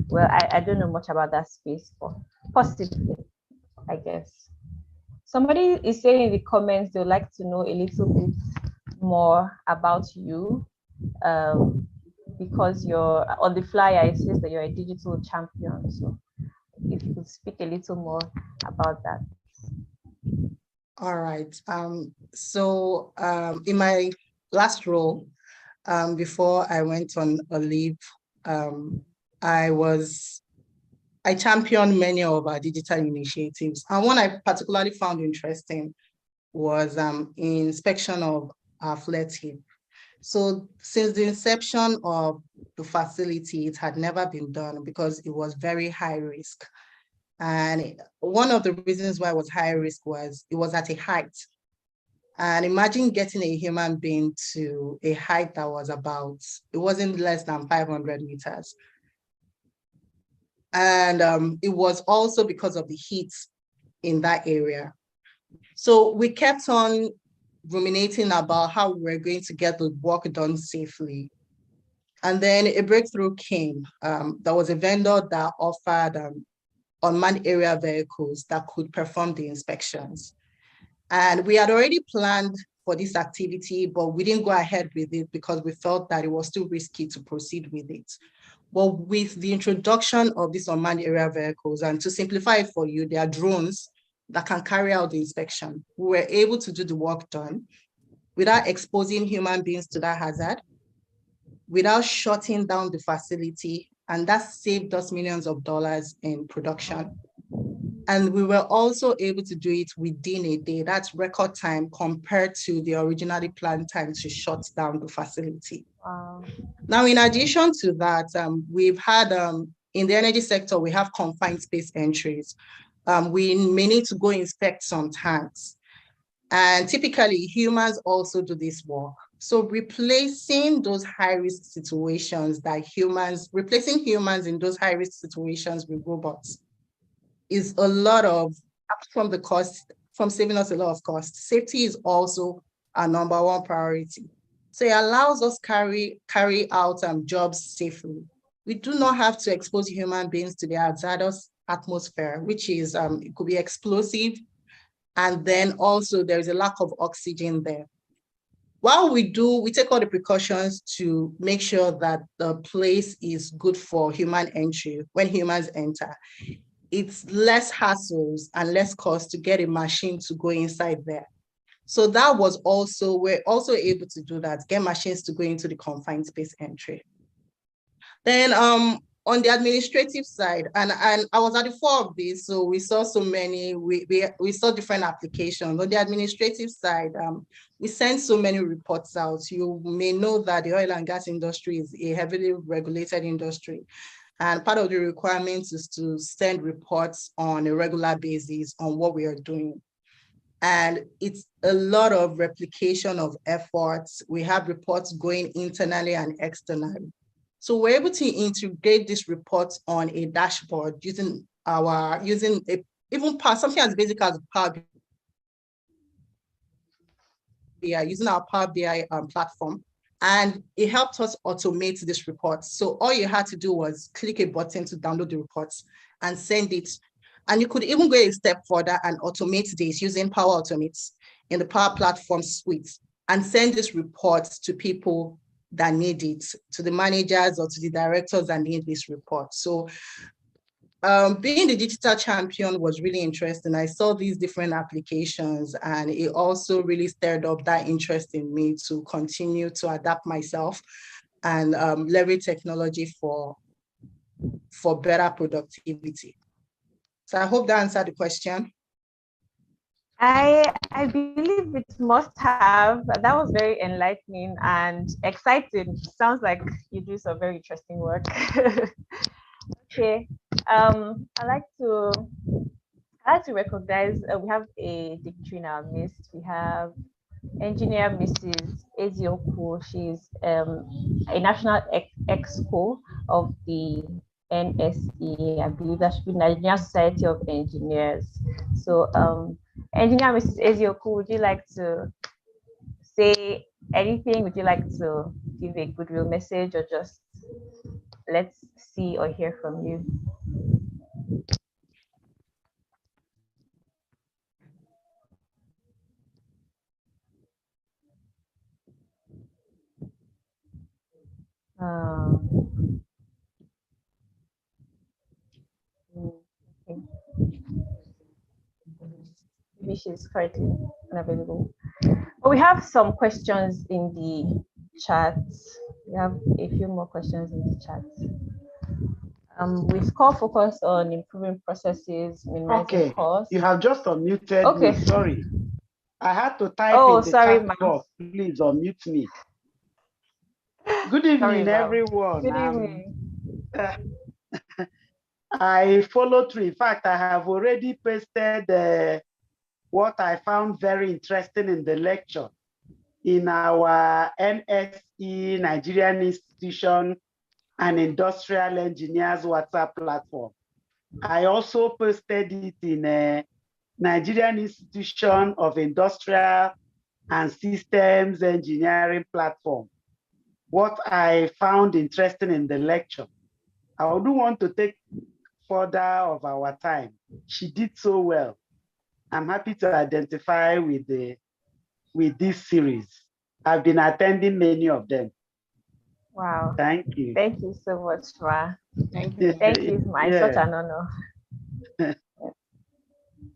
Well, I don't know much about that space, but possibly, I guess. Somebody is saying in the comments they'd like to know a little bit more about you, because you're on the flyer, it says that you're a digital champion. So if you could speak a little more about that. All right. In my last role, before I went on a leave, I championed many of our digital initiatives. And one I particularly found interesting was inspection of our flat heap. So since the inception of the facility, it had never been done because it was very high risk. And one of the reasons why it was high risk was it was at a height. And imagine getting a human being to a height that was it wasn't less than 500 meters. And it was also because of the heat in that area. So we kept on ruminating about how we were going to get the work done safely. And then a breakthrough came. There was a vendor that offered unmanned area vehicles that could perform the inspections. And we had already planned for this activity, but we didn't go ahead with it because we felt that it was too risky to proceed with it. But with the introduction of these unmanned area vehicles, and to simplify it for you, there are drones that can carry out the inspection. We were able to do the work done without exposing human beings to that hazard, without shutting down the facility, and that saved us millions of dollars in production. And we were also able to do it within a day. That's record time compared to the originally planned time to shut down the facility. Wow. Now, in addition to that, we've had, in the energy sector, we have confined space entries. We may need to go inspect some tanks. And typically, humans also do this work. So replacing those high-risk situations replacing humans in those high-risk situations with robots is a lot of, from saving us a lot of cost. Safety is also our number one priority. So it allows us carry out jobs safely. We do not have to expose human beings to the hazardous atmosphere, which is, it could be explosive. And then also there is a lack of oxygen there. While we take all the precautions to make sure that the place is good for human entry when humans enter. It's less hassles and less cost to get a machine to go inside there. So that was also, we're also able to do that, get machines to go into the confined space entry. Then on the administrative side, and I was at the fore of this, so we saw so many, we saw different applications. On the administrative side, we sent so many reports out. You may know that the oil and gas industry is a heavily regulated industry. And part of the requirements is to send reports on a regular basis on what we are doing. And it's a lot of replication of efforts. We have reports going internally and externally. So we're able to integrate these reports on a dashboard using something as basic as Power BI, using our Power BI platform. And it helped us automate this report. So all you had to do was click a button to download the reports and send it. And you could even go a step further and automate this using Power Automate in the Power Platform suite and send this report to people that need it, to the managers or to the directors that need this report. So being the digital champion was really interesting. I saw these different applications, and it also really stirred up that interest in me to continue to adapt myself and leverage technology for better productivity. So I hope that answered the question. I believe it must have. That was very enlightening and exciting. Sounds like you do some very interesting work. Okay. I like to recognize we have a dignitary in our midst. We have engineer Mrs. Ezioku. She's a national exco of the NSE. I believe that should be Nigerian Society of Engineers. So engineer Mrs. Ezioku, would you like to say anything? Would you like to give a goodwill message, or just let's see or hear from you? Okay. Maybe she's currently unavailable. But we have some questions in the chat. We have a few more questions in the chat. With core focus on improving processes, minimizing costs. You have just unmuted me. Sorry. I had to type in the chat box. Please unmute me. Good evening, everyone. Good evening. I followed through. In fact, I have already pasted what I found very interesting in the lecture in our NSE, Nigerian Institution and Industrial Engineers WhatsApp platform. I also posted it in a Nigerian Institution of Industrial and Systems Engineering platform. What I found interesting in the lecture, I do want to take further of our time. She did so well. I'm happy to identify with this series. I've been attending many of them. Wow. Thank you. Thank you so much, Ra. Thank you. Thank you. It's such an honor.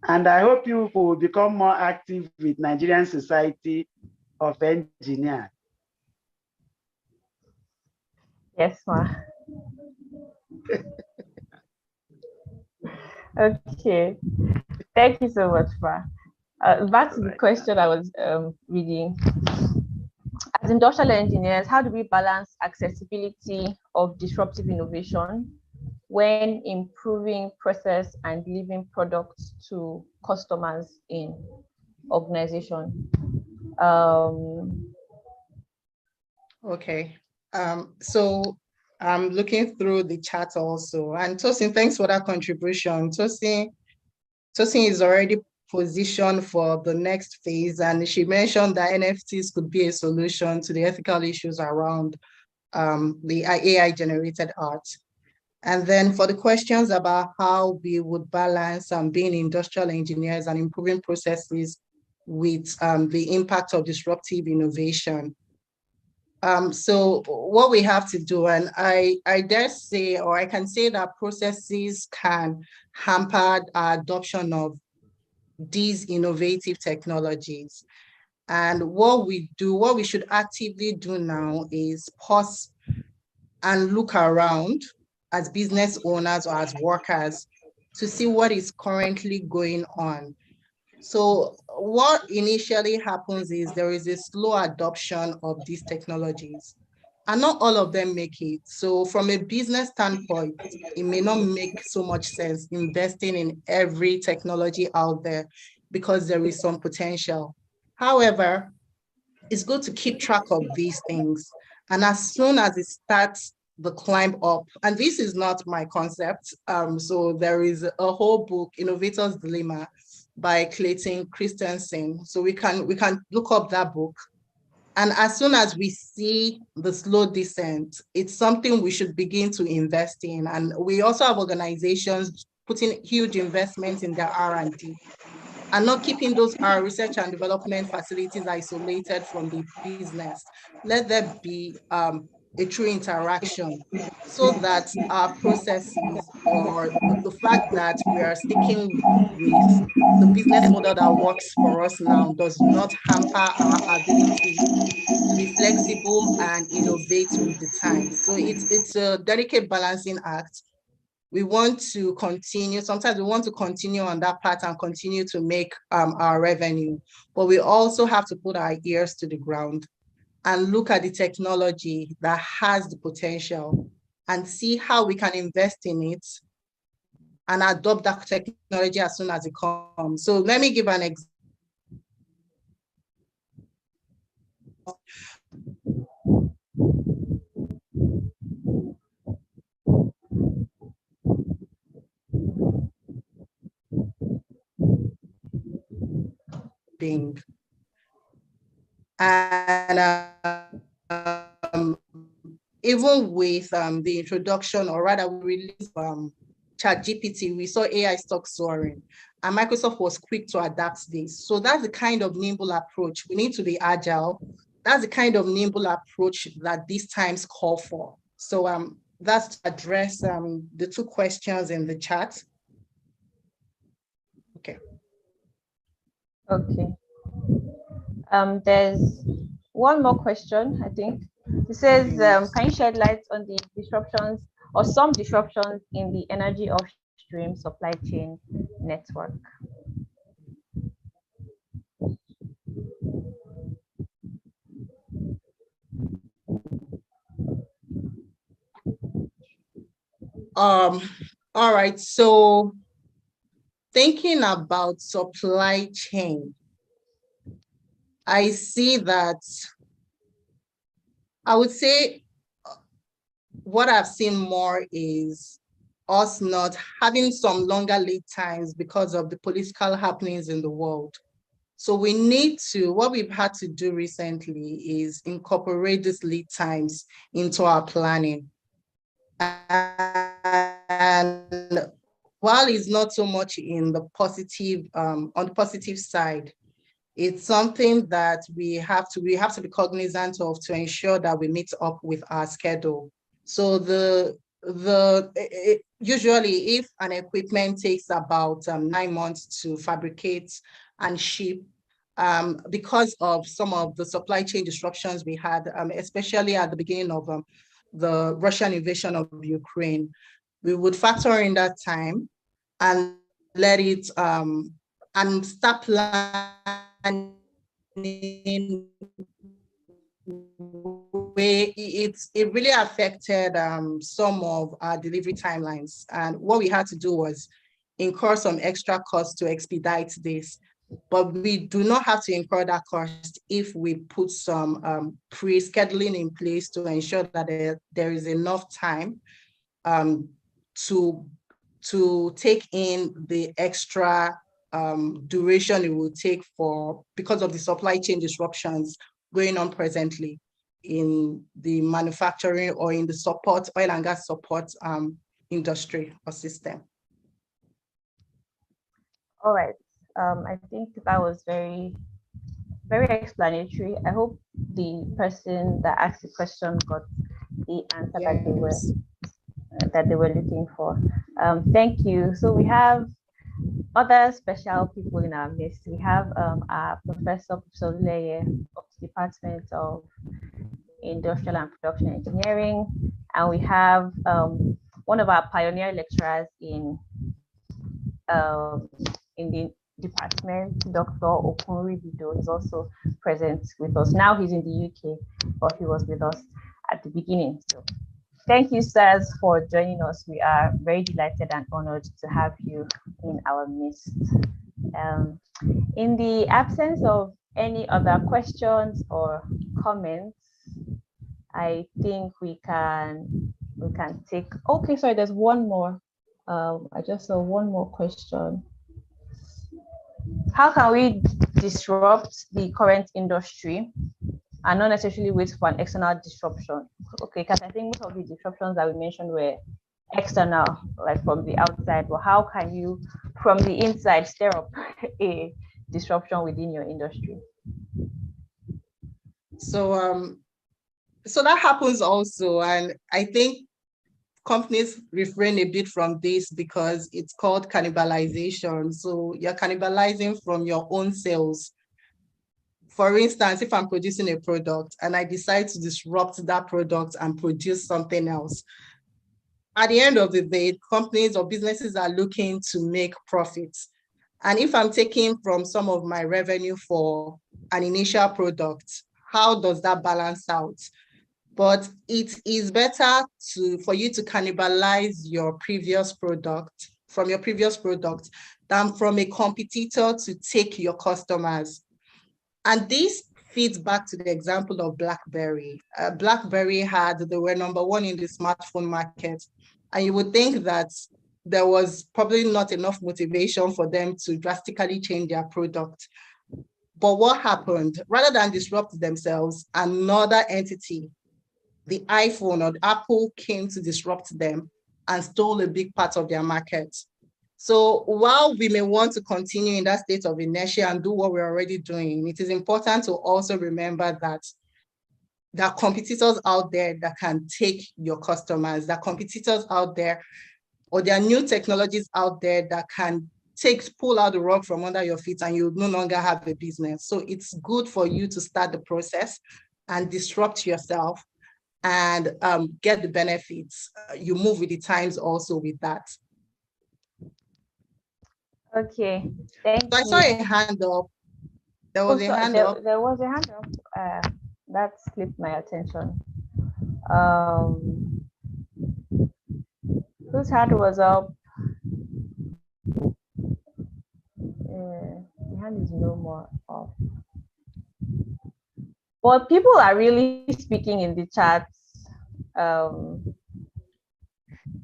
And I hope you will become more active with Nigerian Society of Engineers. Yes, Ma. Okay. Thank you so much, Ma. Back to the question I was reading. As industrial engineers, how do we balance accessibility of disruptive innovation when improving process and delivering products to customers in organization? Okay. So I'm looking through the chat also. And Tosin, thanks for that contribution. Tosin is already positioned for the next phase, and she mentioned that NFTs could be a solution to the ethical issues around the AI-generated art. And then for the questions about how we would balance being industrial engineers and improving processes with the impact of disruptive innovation. So what we have to do, and I dare say, or I can say that processes can hamper our adoption of these innovative technologies. And what we should actively do now is pause and look around as business owners or as workers to see what is currently going on. So what initially happens is there is a slow adoption of these technologies, and not all of them make it. So from a business standpoint, it may not make so much sense investing in every technology out there because there is some potential. However, it's good to keep track of these things. And as soon as it starts the climb up, and this is not my concept, so there is a whole book, Innovator's Dilemma, by Clayton Christensen. So we can look up that book. And as soon as we see the slow descent, it's something we should begin to invest in. And we also have organizations putting huge investments in their R&D and not keeping those research and development facilities isolated from the business. Let there be a true interaction so that our processes, or the fact that we are sticking with the business model that works for us now, does not hamper our ability to be flexible and innovate with the times. So it's a delicate balancing act. We want to continue, sometimes we want to continue on that path and continue to make our revenue, but we also have to put our ears to the ground and look at the technology that has the potential and see how we can invest in it and adopt that technology as soon as it comes. So let me give an example. And even with the introduction, or rather we released ChatGPT, we saw AI stocks soaring, and Microsoft was quick to adapt this. So that's the kind of nimble approach. We need to be agile. That's the kind of nimble approach that these times call for. So that's to address the two questions in the chat. Okay. Okay. There's one more question, I think. It says, can you shed light on the disruptions or some disruptions in the energy upstream supply chain network? All right, so thinking about supply chain, I see that I would say what I've seen more is us not having some longer lead times because of the political happenings in the world. So we need to, what we've had to do recently is incorporate these lead times into our planning. And while it's not so much in the positive, on the positive side, it's something that we have to be cognizant of to ensure that we meet up with our schedule. So usually if an equipment takes about 9 months to fabricate and ship, because of some of the supply chain disruptions we had, especially at the beginning of the Russian invasion of Ukraine, we would factor in that time and let it and start planning where it really affected some of our delivery timelines. And what we had to do was incur some extra costs to expedite this. But we do not have to incur that cost if we put some pre-scheduling in place to ensure that there is enough time to take in the extra duration it will take because of the supply chain disruptions going on presently in the manufacturing or in the support, oil and gas support industry or system. All right. I think that was very, very explanatory. I hope the person that asked the question got the answer that they were looking for. Thank you. So we have other special people in our midst. We have our Professor Leye of the Department of Industrial and Production Engineering, and we have one of our pioneer lecturers in the department, Dr. Okunri Bido, is also present with us. Now he's in the UK, but he was with us at the beginning. So thank you, sirs, for joining us. We are very delighted and honored to have you in our midst. In the absence of any other questions or comments, I think we can take. Okay, sorry, there's one more. I just saw one more question. How can we disrupt the current industry and not necessarily wait for an external disruption? Okay, because I think most of the disruptions that we mentioned were external, like from the outside. But how can you, from the inside, stir up a disruption within your industry? So, so that happens also, and I think companies refrain a bit from this because it's called cannibalization. So you're cannibalizing from your own sales. For instance, if I'm producing a product and I decide to disrupt that product and produce something else, at the end of the day, companies or businesses are looking to make profits. And if I'm taking from some of my revenue for an initial product, how does that balance out? But it is better for you to cannibalize your previous product from your previous product than from a competitor to take your customers. And this feeds back to the example of BlackBerry. BlackBerry they were number one in the smartphone market. And you would think that there was probably not enough motivation for them to drastically change their product. But what happened? Rather than disrupt themselves, another entity, the iPhone or Apple, came to disrupt them and stole a big part of their market. So while we may want to continue in that state of inertia and do what we're already doing, it is important to also remember that there are competitors out there that can take your customers. There are competitors out there, or there are new technologies out there that can pull out the rug from under your feet and you no longer have a business. So it's good for you to start the process and disrupt yourself and get the benefits. You move with the times also with that. Okay, thank you. I saw a hand up. There was a hand up. There was a hand up. That slipped my attention. Whose hand was up? The hand is no more up. But people are really speaking in the chats.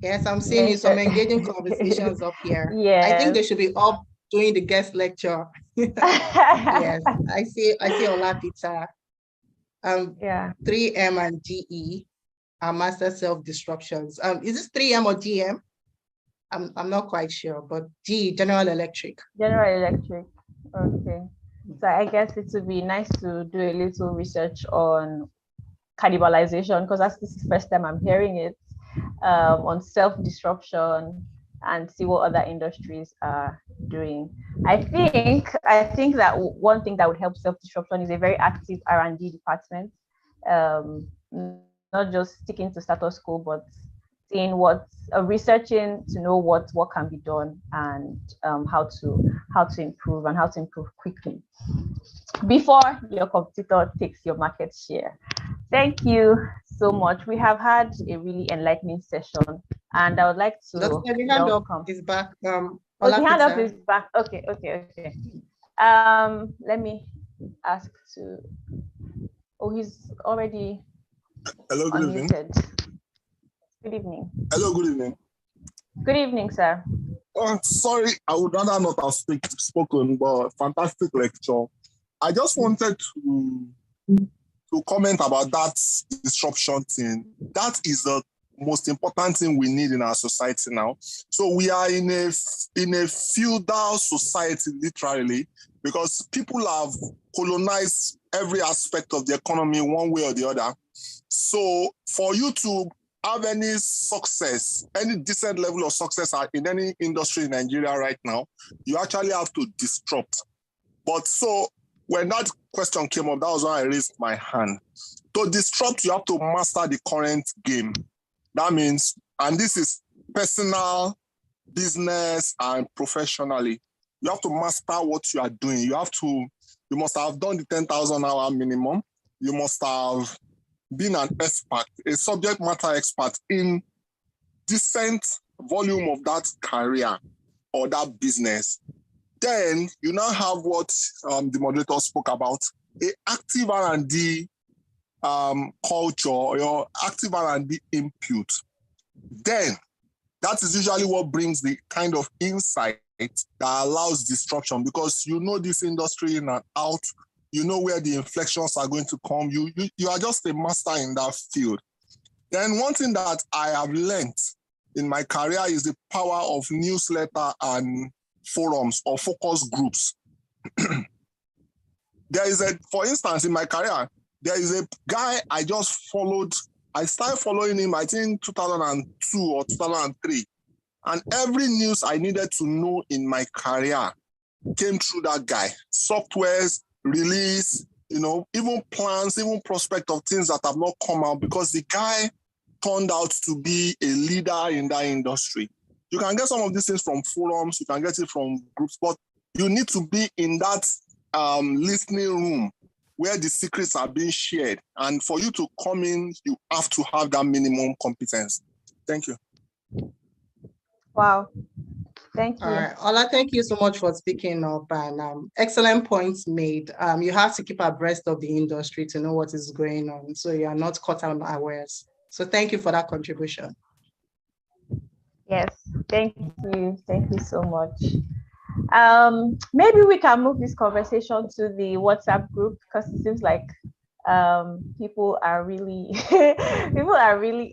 Yes, I'm seeing some engaging conversations up here. Yeah, I think they should be up doing the guest lecture. Yes, I see Ola Peter. Yeah. 3M and GE are master self-disruptions. Is this 3M or GM? I'm not quite sure, but General Electric. General Electric. Okay. So I guess it would be nice to do a little research on cannibalization, because this is the first time I'm hearing it, on self-disruption, and see what other industries are doing. I think that one thing that would help self-disruption is a very active R&D department, not just sticking to status quo, but seeing researching to know what can be done, and how to improve, and how to improve quickly before your competitor takes your market share. Thank you so much. We have had a really enlightening session, and I would like to the hand up is back. The hand up is back. Okay. Let me ask to. Oh, he's already. Hello, good evening. Good evening. Hello, good evening. Good evening, sir. Sorry, I would rather not have spoken, but fantastic lecture. I just wanted to comment about that disruption thing. That is the most important thing we need in our society now. So we are in a feudal society, literally, because people have colonized every aspect of the economy one way or the other. So for you to have any success, any decent level of success in any industry in Nigeria right now, you actually have to disrupt. But so when that question came up, that was when I raised my hand. To disrupt, you have to master the current game. That means, and this is personal, business, and professionally, you have to master what you are doing. You must have done the 10,000 hour minimum. You must have been an expert, a subject matter expert in decent volume of that career or that business. Then you now have what the moderator spoke about, a active R&D culture, or your active R&D input. Then that is usually what brings the kind of insight that allows disruption, because you know this industry in and out, you know where the inflections are going to come. You are just a master in that field. Then one thing that I have learned in my career is the power of newsletter and forums or focus groups. For instance, in my career, there is a guy I just followed. I started following him, I think 2002 or 2003. And every news I needed to know in my career came through that guy. Softwares, release, even plans, even prospect of things that have not come out, because the guy turned out to be a leader in that industry. You can get some of these things from forums, you can get it from groups, but you need to be in that listening room where the secrets are being shared. And for you to come in, you have to have that minimum competence. Thank you. Wow. Thank you. All right, Ola, thank you so much for speaking up, and excellent points made. You have to keep abreast of the industry to know what is going on, so you are not caught unawares. So thank you for that contribution. Yes, thank you. Thank you so much. Maybe we can move this conversation to the WhatsApp group, because it seems like people are really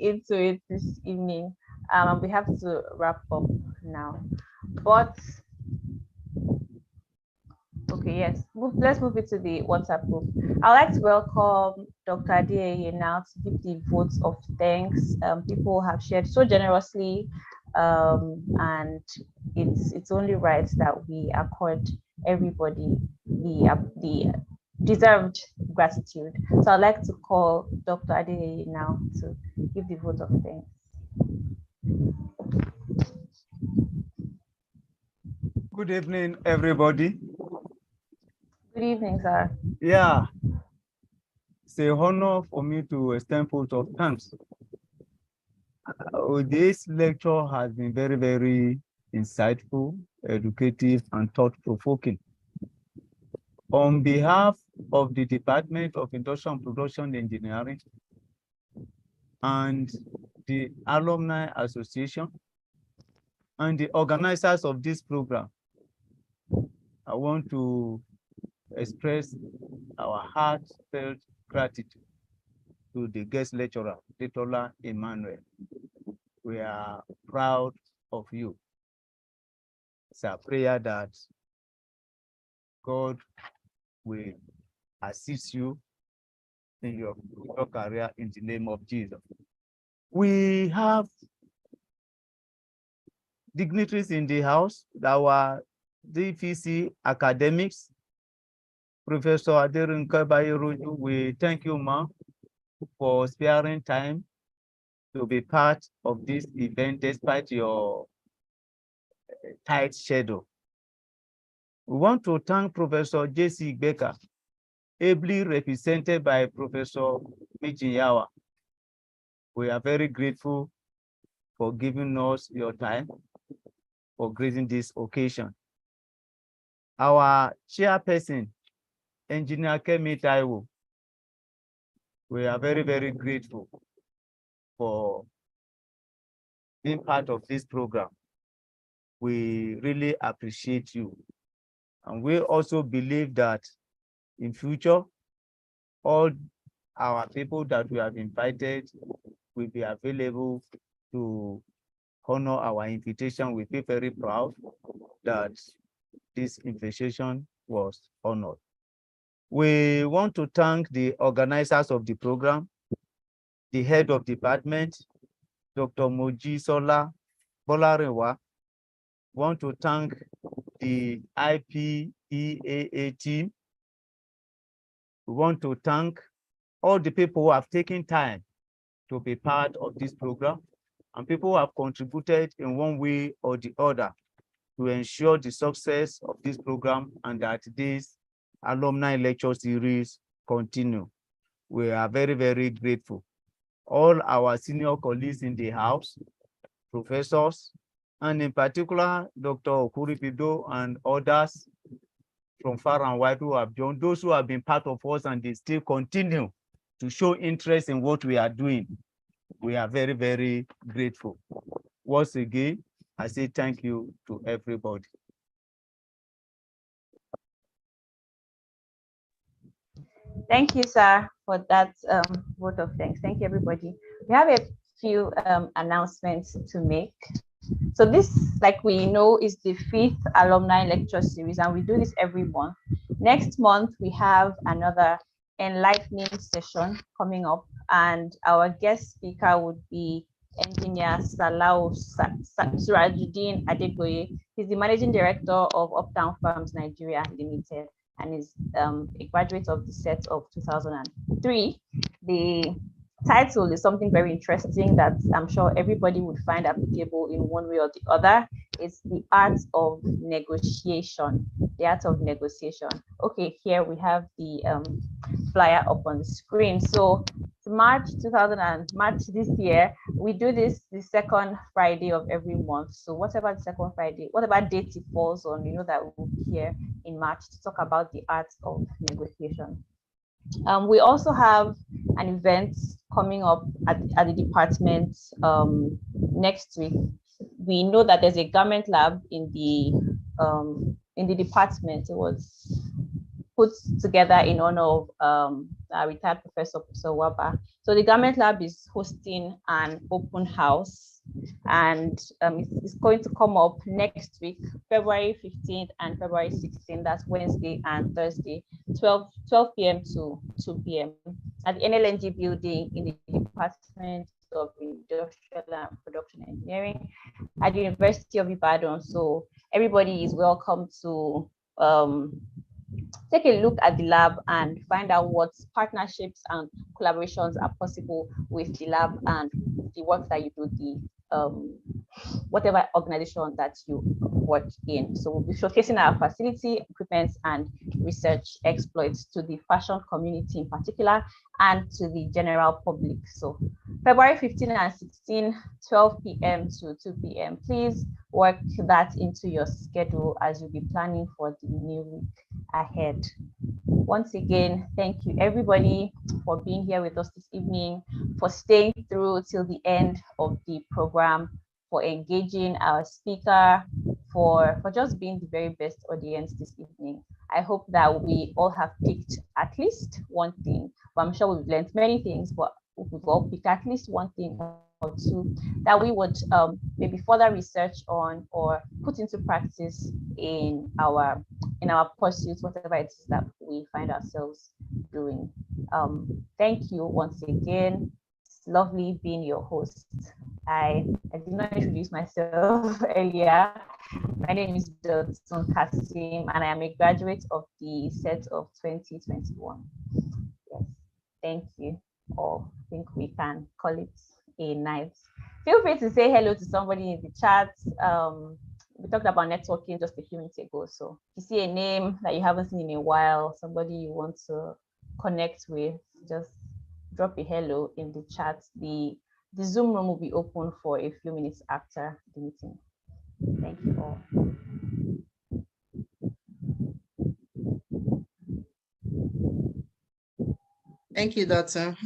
into it this evening. We have to wrap up now, but okay, yes, let's move it to the WhatsApp group. I'd like to welcome Dr. Adeyeye now to give the votes of thanks. People have shared so generously, and it's only right that we accord everybody the deserved gratitude. So I'd like to call Dr. Adeyeye now to give the vote of thanks. Good evening, everybody. Good evening, sir. Yeah, it's an honor for me to extend vote of thanks. This lecture has been very, very insightful, educative, and thought-provoking. On behalf of the Department of Industrial and Production Engineering and the Alumni Association and the organizers of this program, I want to express our heartfelt gratitude to the guest lecturer, Dr. Emmanuel. We are proud of you. It's a prayer that God will assist you in your career in the name of Jesus. We have dignitaries in the house, our DPC academics. Professor Aderinka Bayeruju, we thank you, ma'am, for sparing time to be part of this event despite your tight schedule. We want to thank Professor J.C. Baker, ably represented by Professor Mijinyawa. We are very grateful for giving us your time for gracing this occasion. Our chairperson, Engineer Kemi Taiwo, we are very, very grateful for being part of this program. We really appreciate you. And we also believe that in future, all our people that we have invited will be available to honor our invitation. We feel very proud that this invitation was honored. We want to thank the organizers of the program, the head of department, Dr. Mojisola Bolarewa. Want to thank the IPEAA team. We want to thank all the people who have taken time to be part of this program, and people who have contributed in one way or the other to ensure the success of this program and that this alumni lecture series continue. We are very, very grateful. All our senior colleagues in the house, professors, and in particular, Dr. Okuripido and others from far and wide who have joined, those who have been part of us and they still continue to show interest in what we are doing. We are very, very grateful. Once again, I say thank you to everybody. Thank you, sir, for that vote of thanks. Thank you, everybody. We have a few announcements to make. So this, like we know, is the 5th alumni lecture series, and we do this every month. Next month, we have another enlightening session coming up, and our guest speaker would be Engineer Salau Surajuddin Adegboye. He's the Managing Director of Uptown Farms Nigeria Limited, and is a graduate of the set of 2003. The title is something very interesting that I'm sure everybody would find applicable in one way or the other. It's the art of negotiation. The art of negotiation. Okay, here we have the flyer up on the screen. So March this year, we do this the second Friday of every month. So whatever the second Friday, whatever date it falls on, you know that we'll be here in March to talk about the art of negotiation. We also have an event coming up at the department next week. We know that there's a garment lab in the department. It was put together in honor of our retired Professor Waba. So the garment lab is hosting an open house, and it's going to come up next week, February 15th and February 16th. That's Wednesday and Thursday, 12 p.m. to 2 p.m. at the NLNG building in the Department of Industrial and Production Engineering at the University of Ibadan. So everybody is welcome to take a look at the lab and find out what partnerships and collaborations are possible with the lab and the work that you do, the whatever organization that you work in. So we'll be showcasing our facility, equipment, and research exploits to the fashion community in particular and to the general public. So February 15 and 16, 12 p.m. to 2 p.m. Please work that into your schedule as you'll be planning for the new week ahead. Once again, thank you everybody for being here with us this evening, for staying through till the end of the program, for engaging our speaker, for just being the very best audience this evening. I hope that we all have picked at least one thing, but I'm sure we've learned many things, but we've all picked at least one thing or two that we would maybe further research on or put into practice in our pursuits, whatever it is that we find ourselves doing. Thank you once again. It's lovely being your host. I did not introduce myself earlier. My name is Dotun Kasim, and I am a graduate of the set of 2021. Yes, thank you all. I think we can call it a night. Feel free to say hello to somebody in the chat. We talked about networking just a few minutes ago. So if you see a name that you haven't seen in a while, somebody you want to connect with, just drop a hello in the chat. The Zoom room will be open for a few minutes after the meeting. Thank you all. Thank you, Doctor.